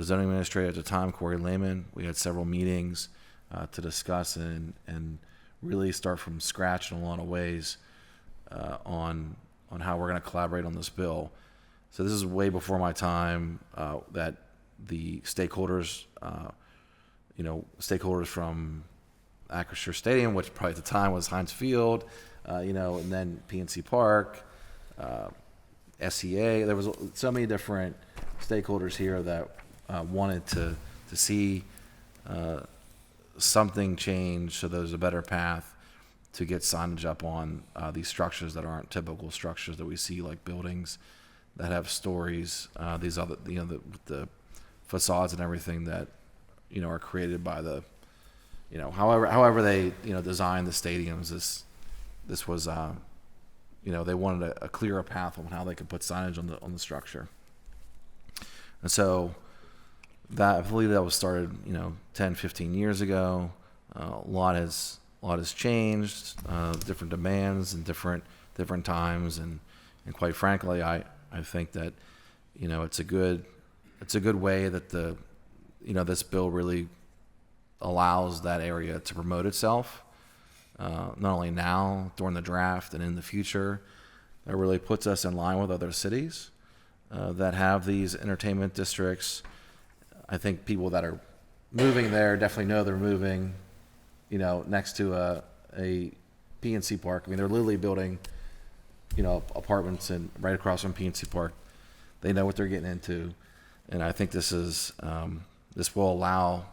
zoning administrator at the time, Corey Lehman. We had several meetings to discuss and really start from scratch in a lot of ways on how we're going to collaborate on this bill. So this is way before my time that the stakeholders, stakeholders from Acrisure Stadium, which probably at the time was Heinz Field, and then PNC Park, SEA. There was so many different stakeholders here that wanted to see something change so there's a better path to get signage up on these structures that aren't typical structures that we see, like buildings that have stories, these other, the facades and everything that, are created by the, however they, design the stadiums. this was, they wanted a clearer path on how they could put signage on the structure. And so I believe that was started, 10, 15 years ago. A lot has changed, different demands and different times, and quite frankly, I think that, it's a good way that this bill really allows that area to promote itself, not only now during the draft and in the future. It really puts us in line with other cities that have these entertainment districts. I think people that are moving there definitely know they're moving, next to a PNC Park. I mean, they're literally building, apartments right across from PNC Park. They know what they're getting into, and I think this will allow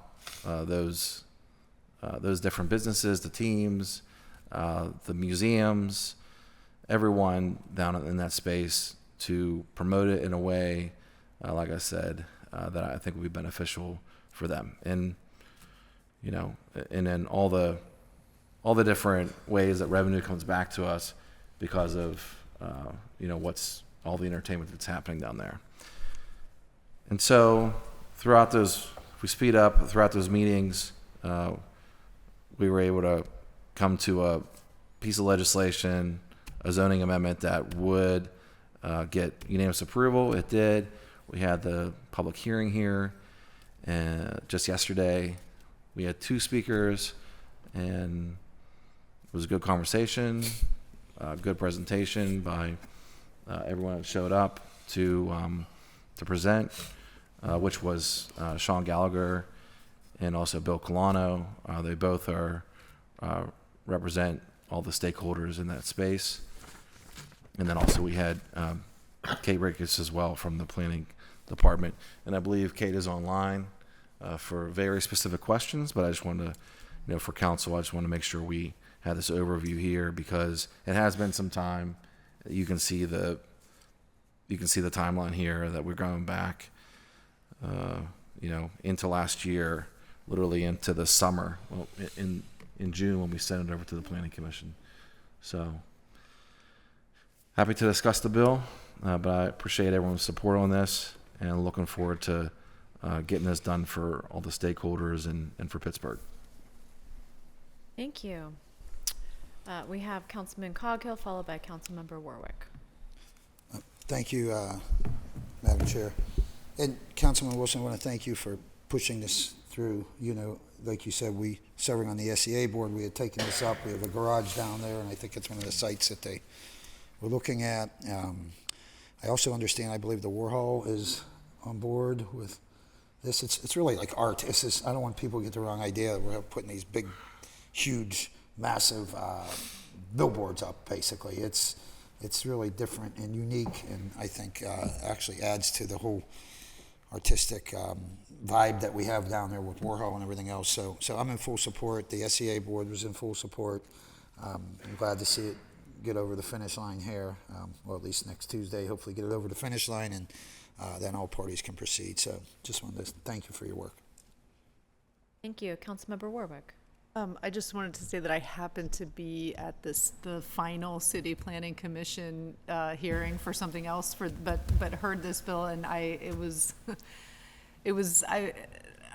those different businesses, the teams, the museums, everyone down in that space to promote it in a way, like I said, that I think will be beneficial for them. And and then all the different ways that revenue comes back to us because of what's all the entertainment that's happening down there. And so throughout those meetings, we were able to come to a piece of legislation, a zoning amendment that would get unanimous approval. It did. We had the public hearing here just yesterday. We had 2 speakers, and it was a good conversation, good presentation by everyone that showed up to present, which was Sean Gallagher and also Bill Colano. They both represent all the stakeholders in that space. And then also we had Kate Ricketts as well from the planning department. And I believe Kate is online for very specific questions, but I just wanted to, for council, I just want to make sure we had this overview here because it has been some time. You can see the timeline here that we're going back, into last year, literally into the summer, in June when we sent it over to the Planning Commission. So happy to discuss the bill, but I appreciate everyone's support on this and looking forward to getting this done for all the stakeholders and for Pittsburgh. Thank you. We have Councilman Coghill, followed by Councilmember Warwick. Thank you, Madam Chair. And Councilman Wilson, I want to thank you for pushing this through. Like you said, we serving on the SEA board, we had taken this up. We have a garage down there, and I think it's one of the sites that they were looking at. I also understand, I believe the Warhol is on board with this. It's really like art. I don't want people to get the wrong idea. We're putting these big, huge, massive billboards up, basically. It's really different and unique, and I think actually adds to the whole artistic vibe that we have down there with Warhol and everything else. So I'm in full support. The SEA board was in full support. I'm glad to see it get over the finish line here, well, at least next Tuesday, hopefully get it over the finish line, and then all parties can proceed. So just wanted to thank you for your work. Thank you. Councilmember Warwick. I just wanted to say that I happened to be at the final City Planning Commission hearing for something else, but heard this bill, and it was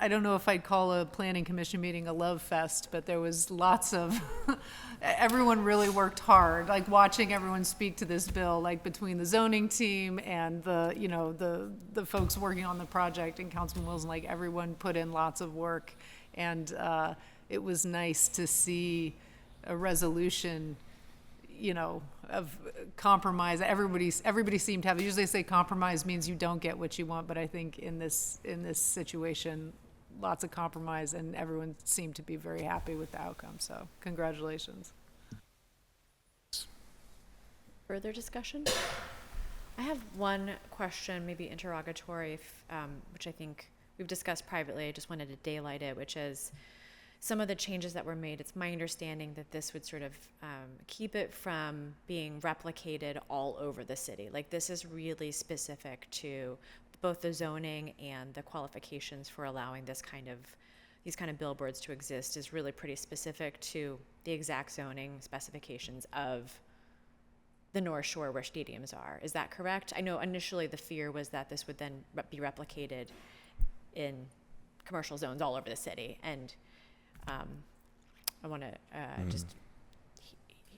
I don't know if I'd call a planning commission meeting a love fest, but there was lots of everyone really worked hard, like watching everyone speak to this bill, like between the zoning team and the folks working on the project and Councilman Wilson, like everyone put in lots of work, and it was nice to see a resolution, of compromise. Everybody seemed to have. Usually, they say compromise means you don't get what you want, but I think in this situation, lots of compromise, and everyone seemed to be very happy with the outcome. So, congratulations. Further discussion? I have one question, maybe interrogatory, which I think we've discussed privately. I just wanted to daylight it, which is some of the changes that were made. It's my understanding that this would sort of keep it from being replicated all over the city. Like, this is really specific to both the zoning and the qualifications for allowing these these kind of billboards to exist is really pretty specific to the exact zoning specifications of the North Shore where stadiums are. Is that correct? I know initially the fear was that this would then be replicated in commercial zones all over the city, and I want to just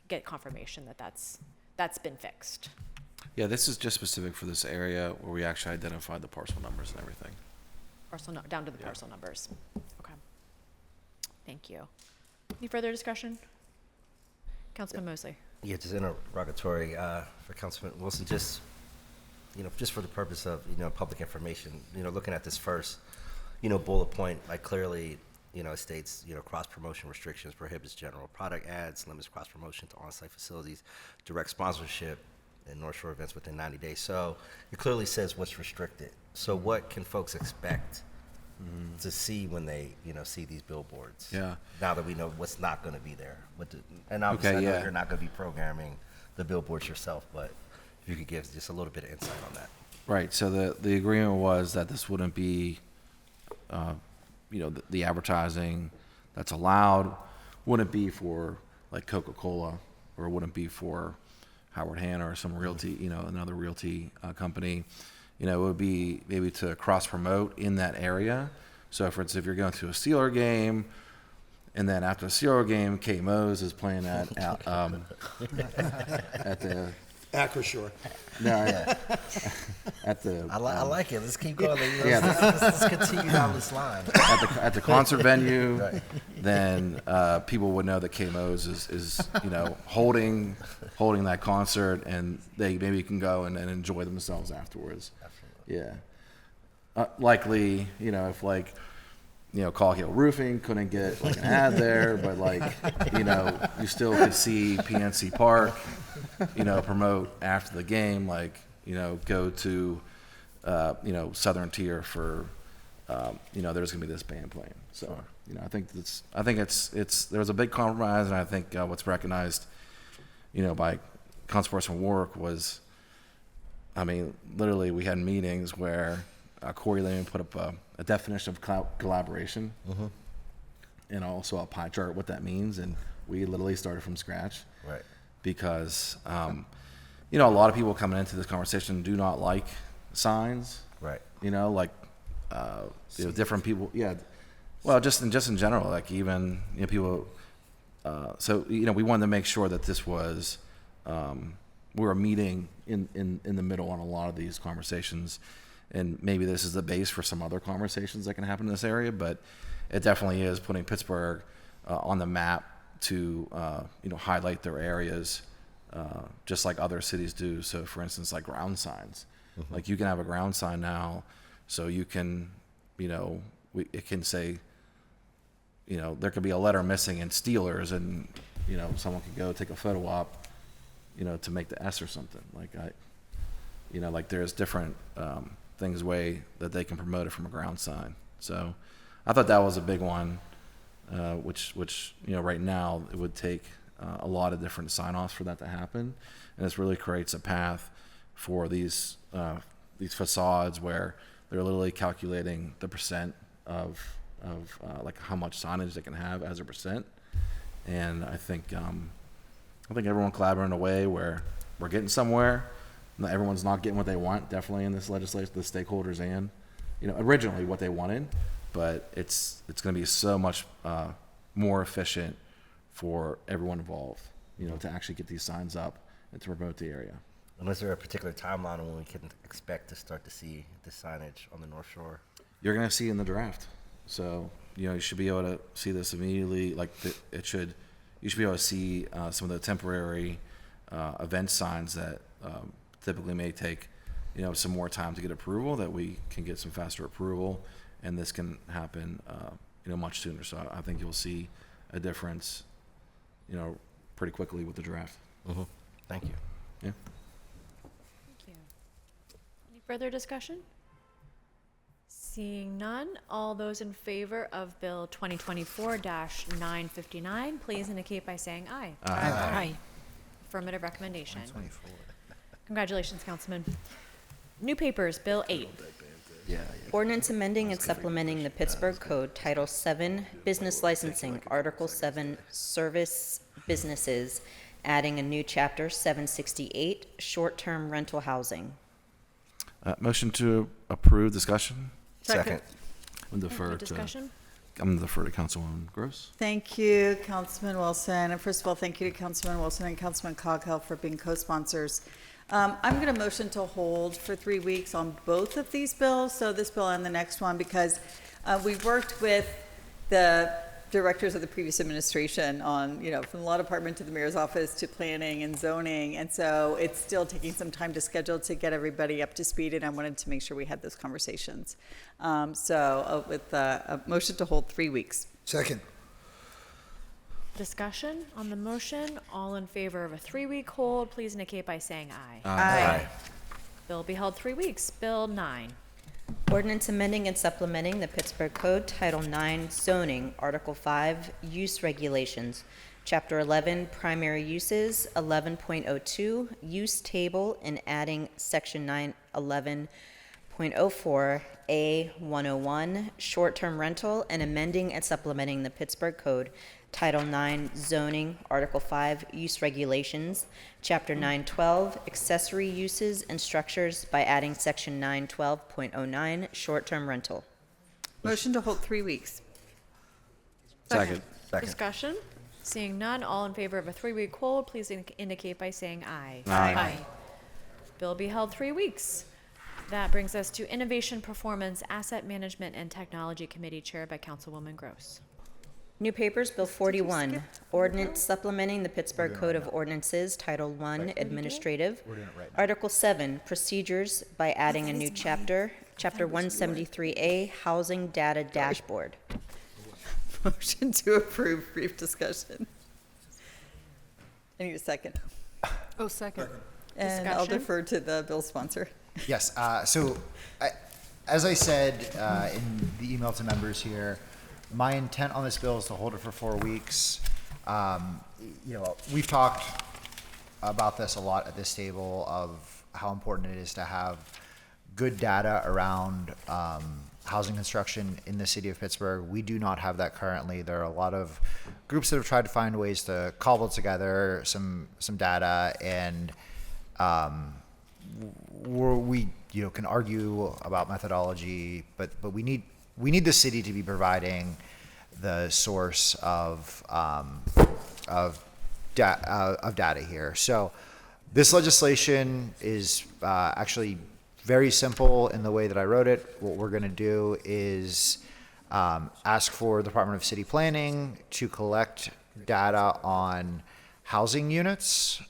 get confirmation that that's been fixed. Yeah, this is just specific for this area where we actually identified the parcel numbers and everything. Down to the parcel numbers. Okay. Thank you. Any further discussion? Councilman Mosley. Yeah, just interrogatory for Councilman Wilson, just for the purpose of, public information, looking at this first, bullet point, like clearly, it states, cross-promotion restrictions prohibits general product ads, limits cross-promotion to on-site facilities, direct sponsorship in North Shore events within 90 days. So it clearly says what's restricted. So what can folks expect to see when they, see these billboards? Yeah. Now that we know what's not going to be there. And obviously I know you're not going to be programming the billboards yourself, but if you could give just a little bit of insight on that. Right, so the agreement was that this wouldn't be, the advertising that's allowed wouldn't be for like Coca-Cola, or wouldn't be for Howard Hanna or some realty, another realty company. It would be maybe to cross-promote in that area. So for instance, if you're going to a Steeler game, and then after the Steeler game, Kate Mose is playing at the Acroshore. No, yeah. At the I like it. Let's keep going. Let's continue down this line. At the concert venue, Right. then people would know that Kate Mose is holding that concert, and they maybe can go and enjoy themselves afterwards. Absolutely. Yeah. Likely, if Call Hill Roofing couldn't get like an ad there, but you still could see PNC Park, promote after the game, go to, Southern Tier for, there's gonna be this band playing. So, I think it's there was a big compromise, and I think what's recognized, by Councilperson Warwick was, literally we had meetings where Corey Lehman put up a definition of collaboration, and also a pie chart what that means, and we literally started from scratch. Right. Because a lot of people coming into this conversation do not like signs. Right. Different people. Yeah. Well, just in general, even people. So we wanted to make sure that this was we were meeting in the middle on a lot of these conversations. And maybe this is the base for some other conversations that can happen in this area, but it definitely is putting Pittsburgh on the map to highlight their areas, just like other cities do. So, for instance, like ground signs, like you can have a ground sign now, so you can, it can say, there could be a letter missing in Steelers, and someone could go take a photo op, to make the S or something. Like there's different things way that they can promote it from a ground sign. So I thought that was a big one, which right now it would take a lot of different sign-offs for that to happen, and this really creates a path for these facades where they're literally calculating the percent of how much signage they can have as a percent. And I think everyone collaborating in a way where we're getting somewhere. Everyone's not getting what they want, definitely in this legislation, the stakeholders, and originally what they wanted, but it's going to be so much more efficient for everyone involved, to actually get these signs up and to promote the area. And is there a particular timeline when we can expect to start to see the signage on the North Shore? You're going to see in the draft, so you should be able to see this immediately. You should be able to see some of the temporary event signs that. Typically may take, some more time to get approval, that we can get some faster approval, and this can happen, much sooner. So I think you'll see a difference, pretty quickly with the draft. Thank you. Yeah. Thank you. Any further discussion? Seeing none, all those in favor of Bill 2024-959, please indicate by saying aye. Aye. Aye. Affirmative recommendation. Congratulations, Councilman. New papers, Bill 8. Ordinance amending and supplementing the Pittsburgh Code, Title 7, Business Licensing, Article 7, Service Businesses, adding a new chapter 768, Short-Term Rental Housing. Motion to approve. Discussion? Second. I'm defer Any to, discussion? I'm going to defer to Councilwoman Gross. Thank you, Councilman Wilson. And first of all, thank you to Councilman Wilson and Councilman Coghill for being co-sponsors. I'm going to motion to hold for 3 weeks on both of these bills, so this bill and the next one, because we worked with the directors of the previous administration on, from the law department to the mayor's office to planning and zoning, and so it's still taking some time to schedule to get everybody up to speed, and I wanted to make sure we had those conversations. With a motion to hold 3 weeks. Second. Discussion on the motion. All in favor of a 3-week hold, please indicate by saying aye. Aye. Bill be held 3 weeks. Bill 9. Ordinance amending and supplementing the Pittsburgh Code, Title 9, Zoning, Article 5, Use Regulations, Chapter 11, Primary Uses, 11.02, Use Table, and adding Section 911.04, A101, Short-Term Rental, and amending and supplementing the Pittsburgh Code, Title 9, Zoning, Article 5, Use Regulations, Chapter 912, Accessory Uses and Structures by adding Section 912.09, Short-Term Rental. Motion to hold 3 weeks. Second. Discussion. Seeing none, all in favor of a 3-week hold, please indicate by saying aye. Aye. Bill be held 3 weeks. That brings us to Innovation, Performance, Asset Management, and Technology Committee chaired by Councilwoman Gross. New papers, Bill 41, Ordinance supplementing the Pittsburgh Code of Ordinances, Title 1, Administrative, Article 7, Procedures, by adding a new chapter, Chapter 173A, Housing Data Dashboard. Motion to approve, brief discussion. I need a second. Oh, second. And I'll defer to the bill sponsor. Yes, as I said in the email to members here, my intent on this bill is to hold it for 4 weeks. We've talked about this a lot at this table of how important it is to have good data around housing construction in the city of Pittsburgh. We do not have that currently. There are a lot of groups that have tried to find ways to cobble together some data, and we can argue about methodology, but we need the city to be providing the source of data here. So this legislation is actually very simple in the way that I wrote it. What we're going to do is ask for the Department of City Planning to collect data on housing units.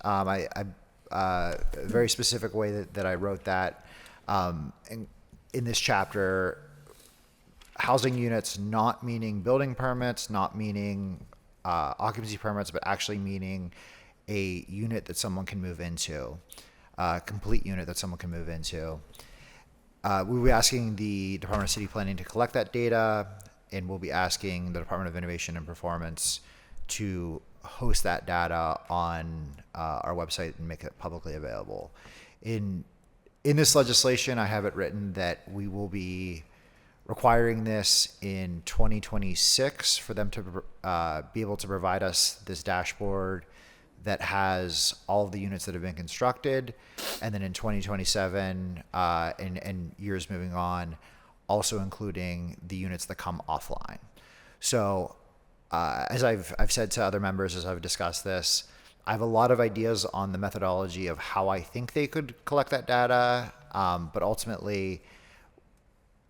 A very specific way that I wrote that. In this chapter, housing units not meaning building permits, not meaning occupancy permits, but actually meaning a unit that someone can move into, a complete unit that someone can move into. We'll be asking the Department of City Planning to collect that data, and we'll be asking the Department of Innovation and Performance to host that data on our website and make it publicly available. In this legislation, I have it written that we will be requiring this in 2026 for them to be able to provide us this dashboard that has all of the units that have been constructed, and then in 2027 and years moving on, also including the units that come offline. So as I've said to other members as I've discussed this, I have a lot of ideas on the methodology of how I think they could collect that data, but ultimately,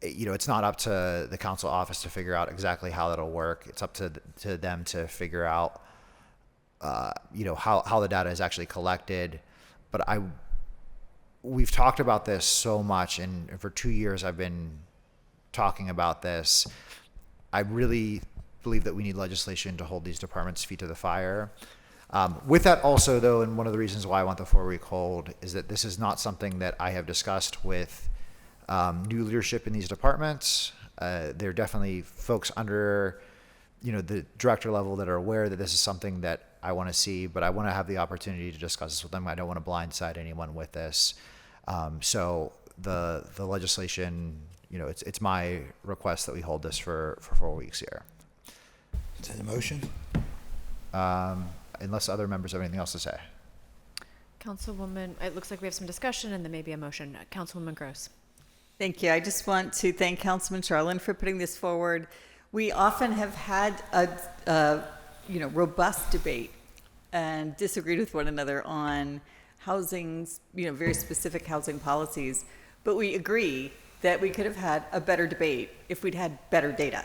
it's not up to the council office to figure out exactly how that'll work. It's up to them to figure out, how the data is actually collected. But we've talked about this so much, and for 2 years I've been talking about this. I really believe that we need legislation to hold these departments' feet to the fire. With that also, though, and one of the reasons why I want the 4-week hold is that this is not something that I have discussed with new leadership in these departments. There are definitely folks under, the director level that are aware that this is something that I want to see, but I want to have the opportunity to discuss this with them. I don't want to blindside anyone with this. So the legislation it's my request that we hold this for 4 weeks here. Is that a motion? Unless other members have anything else to say. Councilwoman, it looks like we have some discussion and then maybe a motion. Councilwoman Gross. Thank you. I just want to thank Councilman Charlin for putting this forward. We often have had a robust debate and disagreed with one another on housing's, very specific housing policies, but we agree that we could have had a better debate if we'd had better data.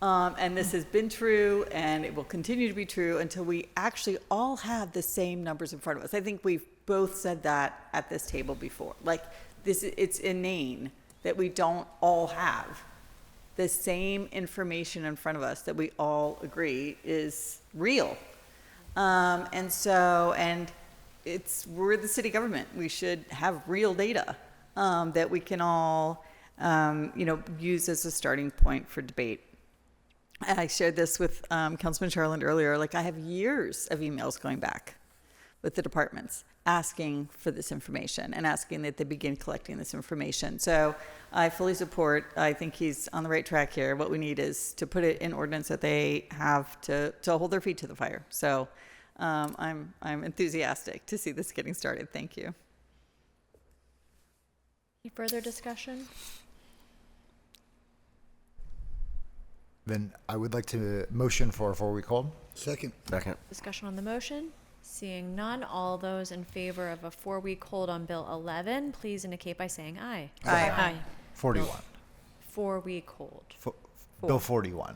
And this has been true, and it will continue to be true until we actually all have the same numbers in front of us. I think we've both said that at this table before. Like, it's inane that we don't all have the same information in front of us that we all agree is real. And we're the city government. We should have real data that we can all, use as a starting point for debate. And I shared this with Councilman Charland earlier. Like, I have years of emails going back with the departments asking for this information and asking that they begin collecting this information. So I fully support, I think he's on the right track here. What we need is to put it in ordinance that they have to hold their feet to the fire. So I'm enthusiastic to see this getting started. Thank you. Any further discussion? Then I would like to motion for a 4-week hold. Second. Discussion on the motion? Seeing none, all those in favor of a 4-week hold on Bill 11, please indicate by saying aye. Aye. 41. 4-week hold. Bill 41.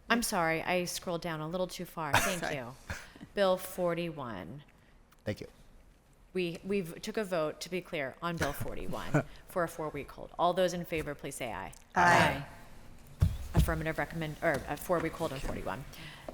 I'm sorry, I scrolled down a little too far. Thank you. Bill 41. Thank you. We've took a vote, to be clear, on Bill 41 for a 4-week hold. All those in favor, please say aye. Aye. Affirmative recommend, or a 4-week hold on 41.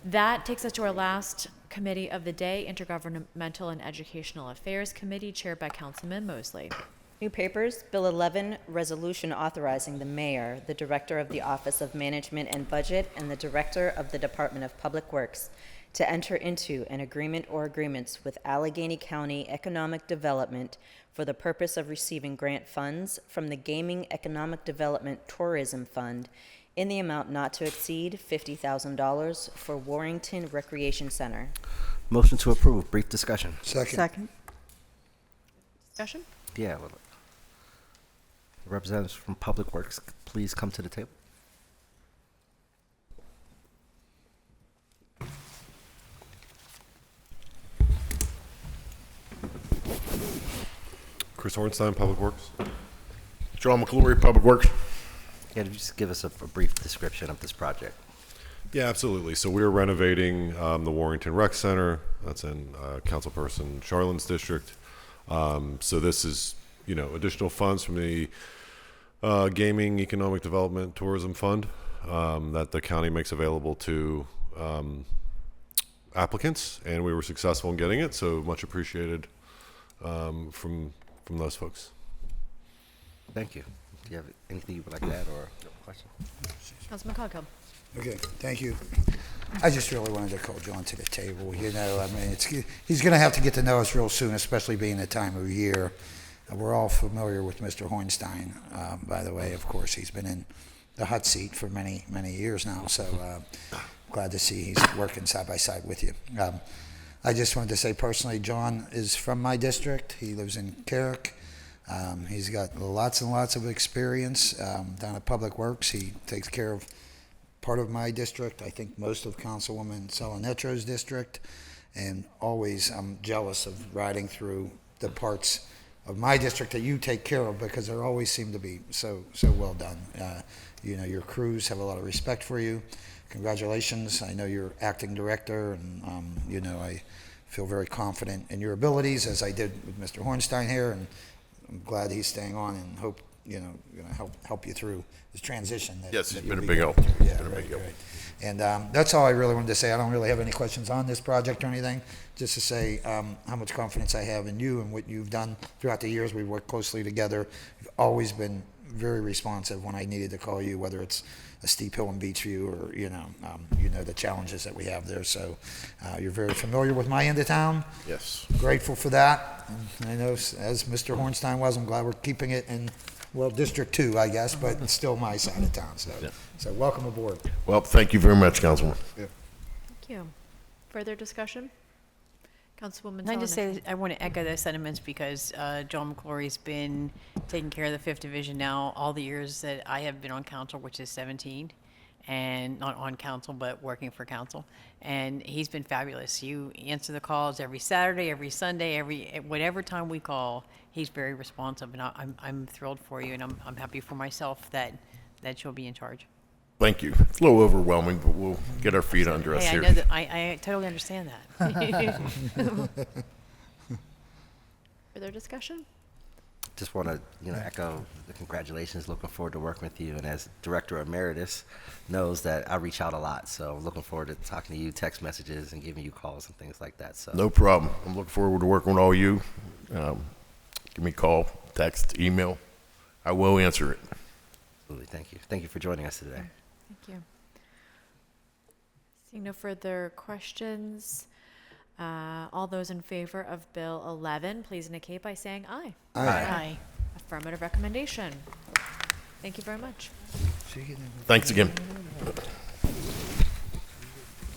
That takes us to our last committee of the day, Intergovernmental and Educational Affairs Committee, chaired by Councilman Mosley. New papers, Bill 11, resolution authorizing the mayor, the director of the Office of Management and Budget, and the director of the Department of Public Works to enter into an agreement or agreements with Allegheny County Economic Development for the purpose of receiving grant funds from the Gaming Economic Development Tourism Fund in the amount not to exceed $50,000 for Warrington Recreation Center. Motion to approve. Brief discussion. Second. Discussion? Yeah. Well, representatives from Public Works, please come to the table. Chris Hornstein, Public Works. John McClory, Public Works. Yeah, just give us a brief description of this project. Yeah, absolutely. So we're renovating the Warrington Rec Center. That's in Councilperson Charlin's district. So this is, additional funds from the Gaming Economic Development Tourism Fund that the county makes available to applicants, and we were successful in getting it. So much appreciated from those folks. Thank you. Do you have anything you would like to add or question? Councilman Coghill. Okay, thank you. I just really wanted to call John to the table. He's going to have to get to know us real soon, especially being the time of year. We're all familiar with Mr. Hornstein. By the way, of course, he's been in the hot seat for many, many years now. So glad to see he's working side by side with you. I just wanted to say personally, John is from my district. He lives in Carrick. He's got lots and lots of experience down at Public Works. He takes care of part of my district, I think most of Councilwoman Salonetro's district, and always I'm jealous of riding through the parts of my district that you take care of because they always seem to be so well done. Your crews have a lot of respect for you. Congratulations. I know you're acting director, and I feel very confident in your abilities, as I did with Mr. Hornstein here, and I'm glad he's staying on and hope, going to help you through this transition. Yes, that he's been a you'll big be help. going through. Yeah, Been a big help. right. And that's all I really wanted to say. I don't really have any questions on this project or anything, just to say how much confidence I have in you and what you've done throughout the years. We've worked closely together. You've always been very responsive when I needed to call you, whether it's a steep hill in Beachview or, the challenges that we have there. So you're very familiar with my end of town. Yes. Grateful for that. And I know, as Mr. Hornstein was, I'm glad we're keeping it in well, District 2, I guess, but it's still my side of town, so welcome aboard. Well, thank you very much, Councilman. Thank you. Further discussion? Councilwoman Can I just Selenar. say, I want to echo those sentiments because John McClory's been taking care of the 5th Division now all the years that I have been on council, which is 17, and not on council, but working for council. And he's been fabulous. You answer the calls every Saturday, every Sunday, whatever time we call, he's very responsive, and I'm thrilled for you, and I'm happy for myself that you'll be in charge. Thank you. It's a little overwhelming, but we'll get our feet under us Hey, here. I know that, I totally understand that. Further discussion? Just want to, echo the congratulations. Looking forward to working with you. And as Director Emeritus knows that I reach out a lot. So I'm looking forward to talking to you, text messages, and giving you calls and things like that. So No problem. I'm looking forward to working with all you. Give me a call, text, email. I will answer it. Absolutely. Thank you. Thank you for joining us today. Thank you. Seeing no further questions, all those in favor of Bill 11, please indicate by saying aye. Aye. Aye. Affirmative recommendation. Thank you very much. Thanks again.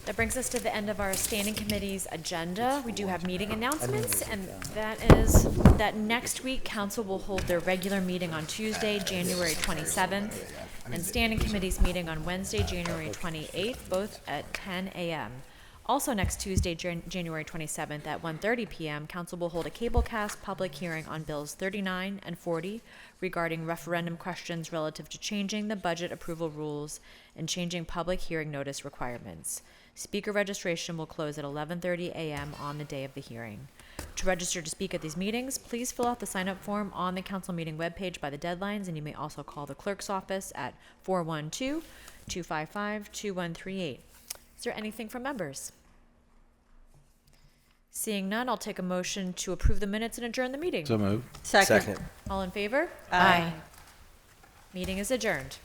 That brings us to the end of our standing committee's agenda. We do have meeting announcements, and that is that next week, council will hold their regular meeting on Tuesday, January 27th, and standing committees meeting on Wednesday, January 28th, both at 10 a.m. Also next Tuesday, January 27th at 1:30 p.m., council will hold a cablecast public hearing on bills 39 and 40 regarding referendum questions relative to changing the budget approval rules and changing public hearing notice requirements. Speaker registration will close at 11:30 a.m. on the day of the hearing. To register to speak at these meetings, please fill out the sign-up form on the council meeting webpage by the deadlines, and you may also call the clerk's office at 412-255-2138. Is there anything from members? Seeing none, I'll take a motion to approve the minutes and adjourn the meeting. So moved. Second. All in favor? Aye. Meeting is adjourned.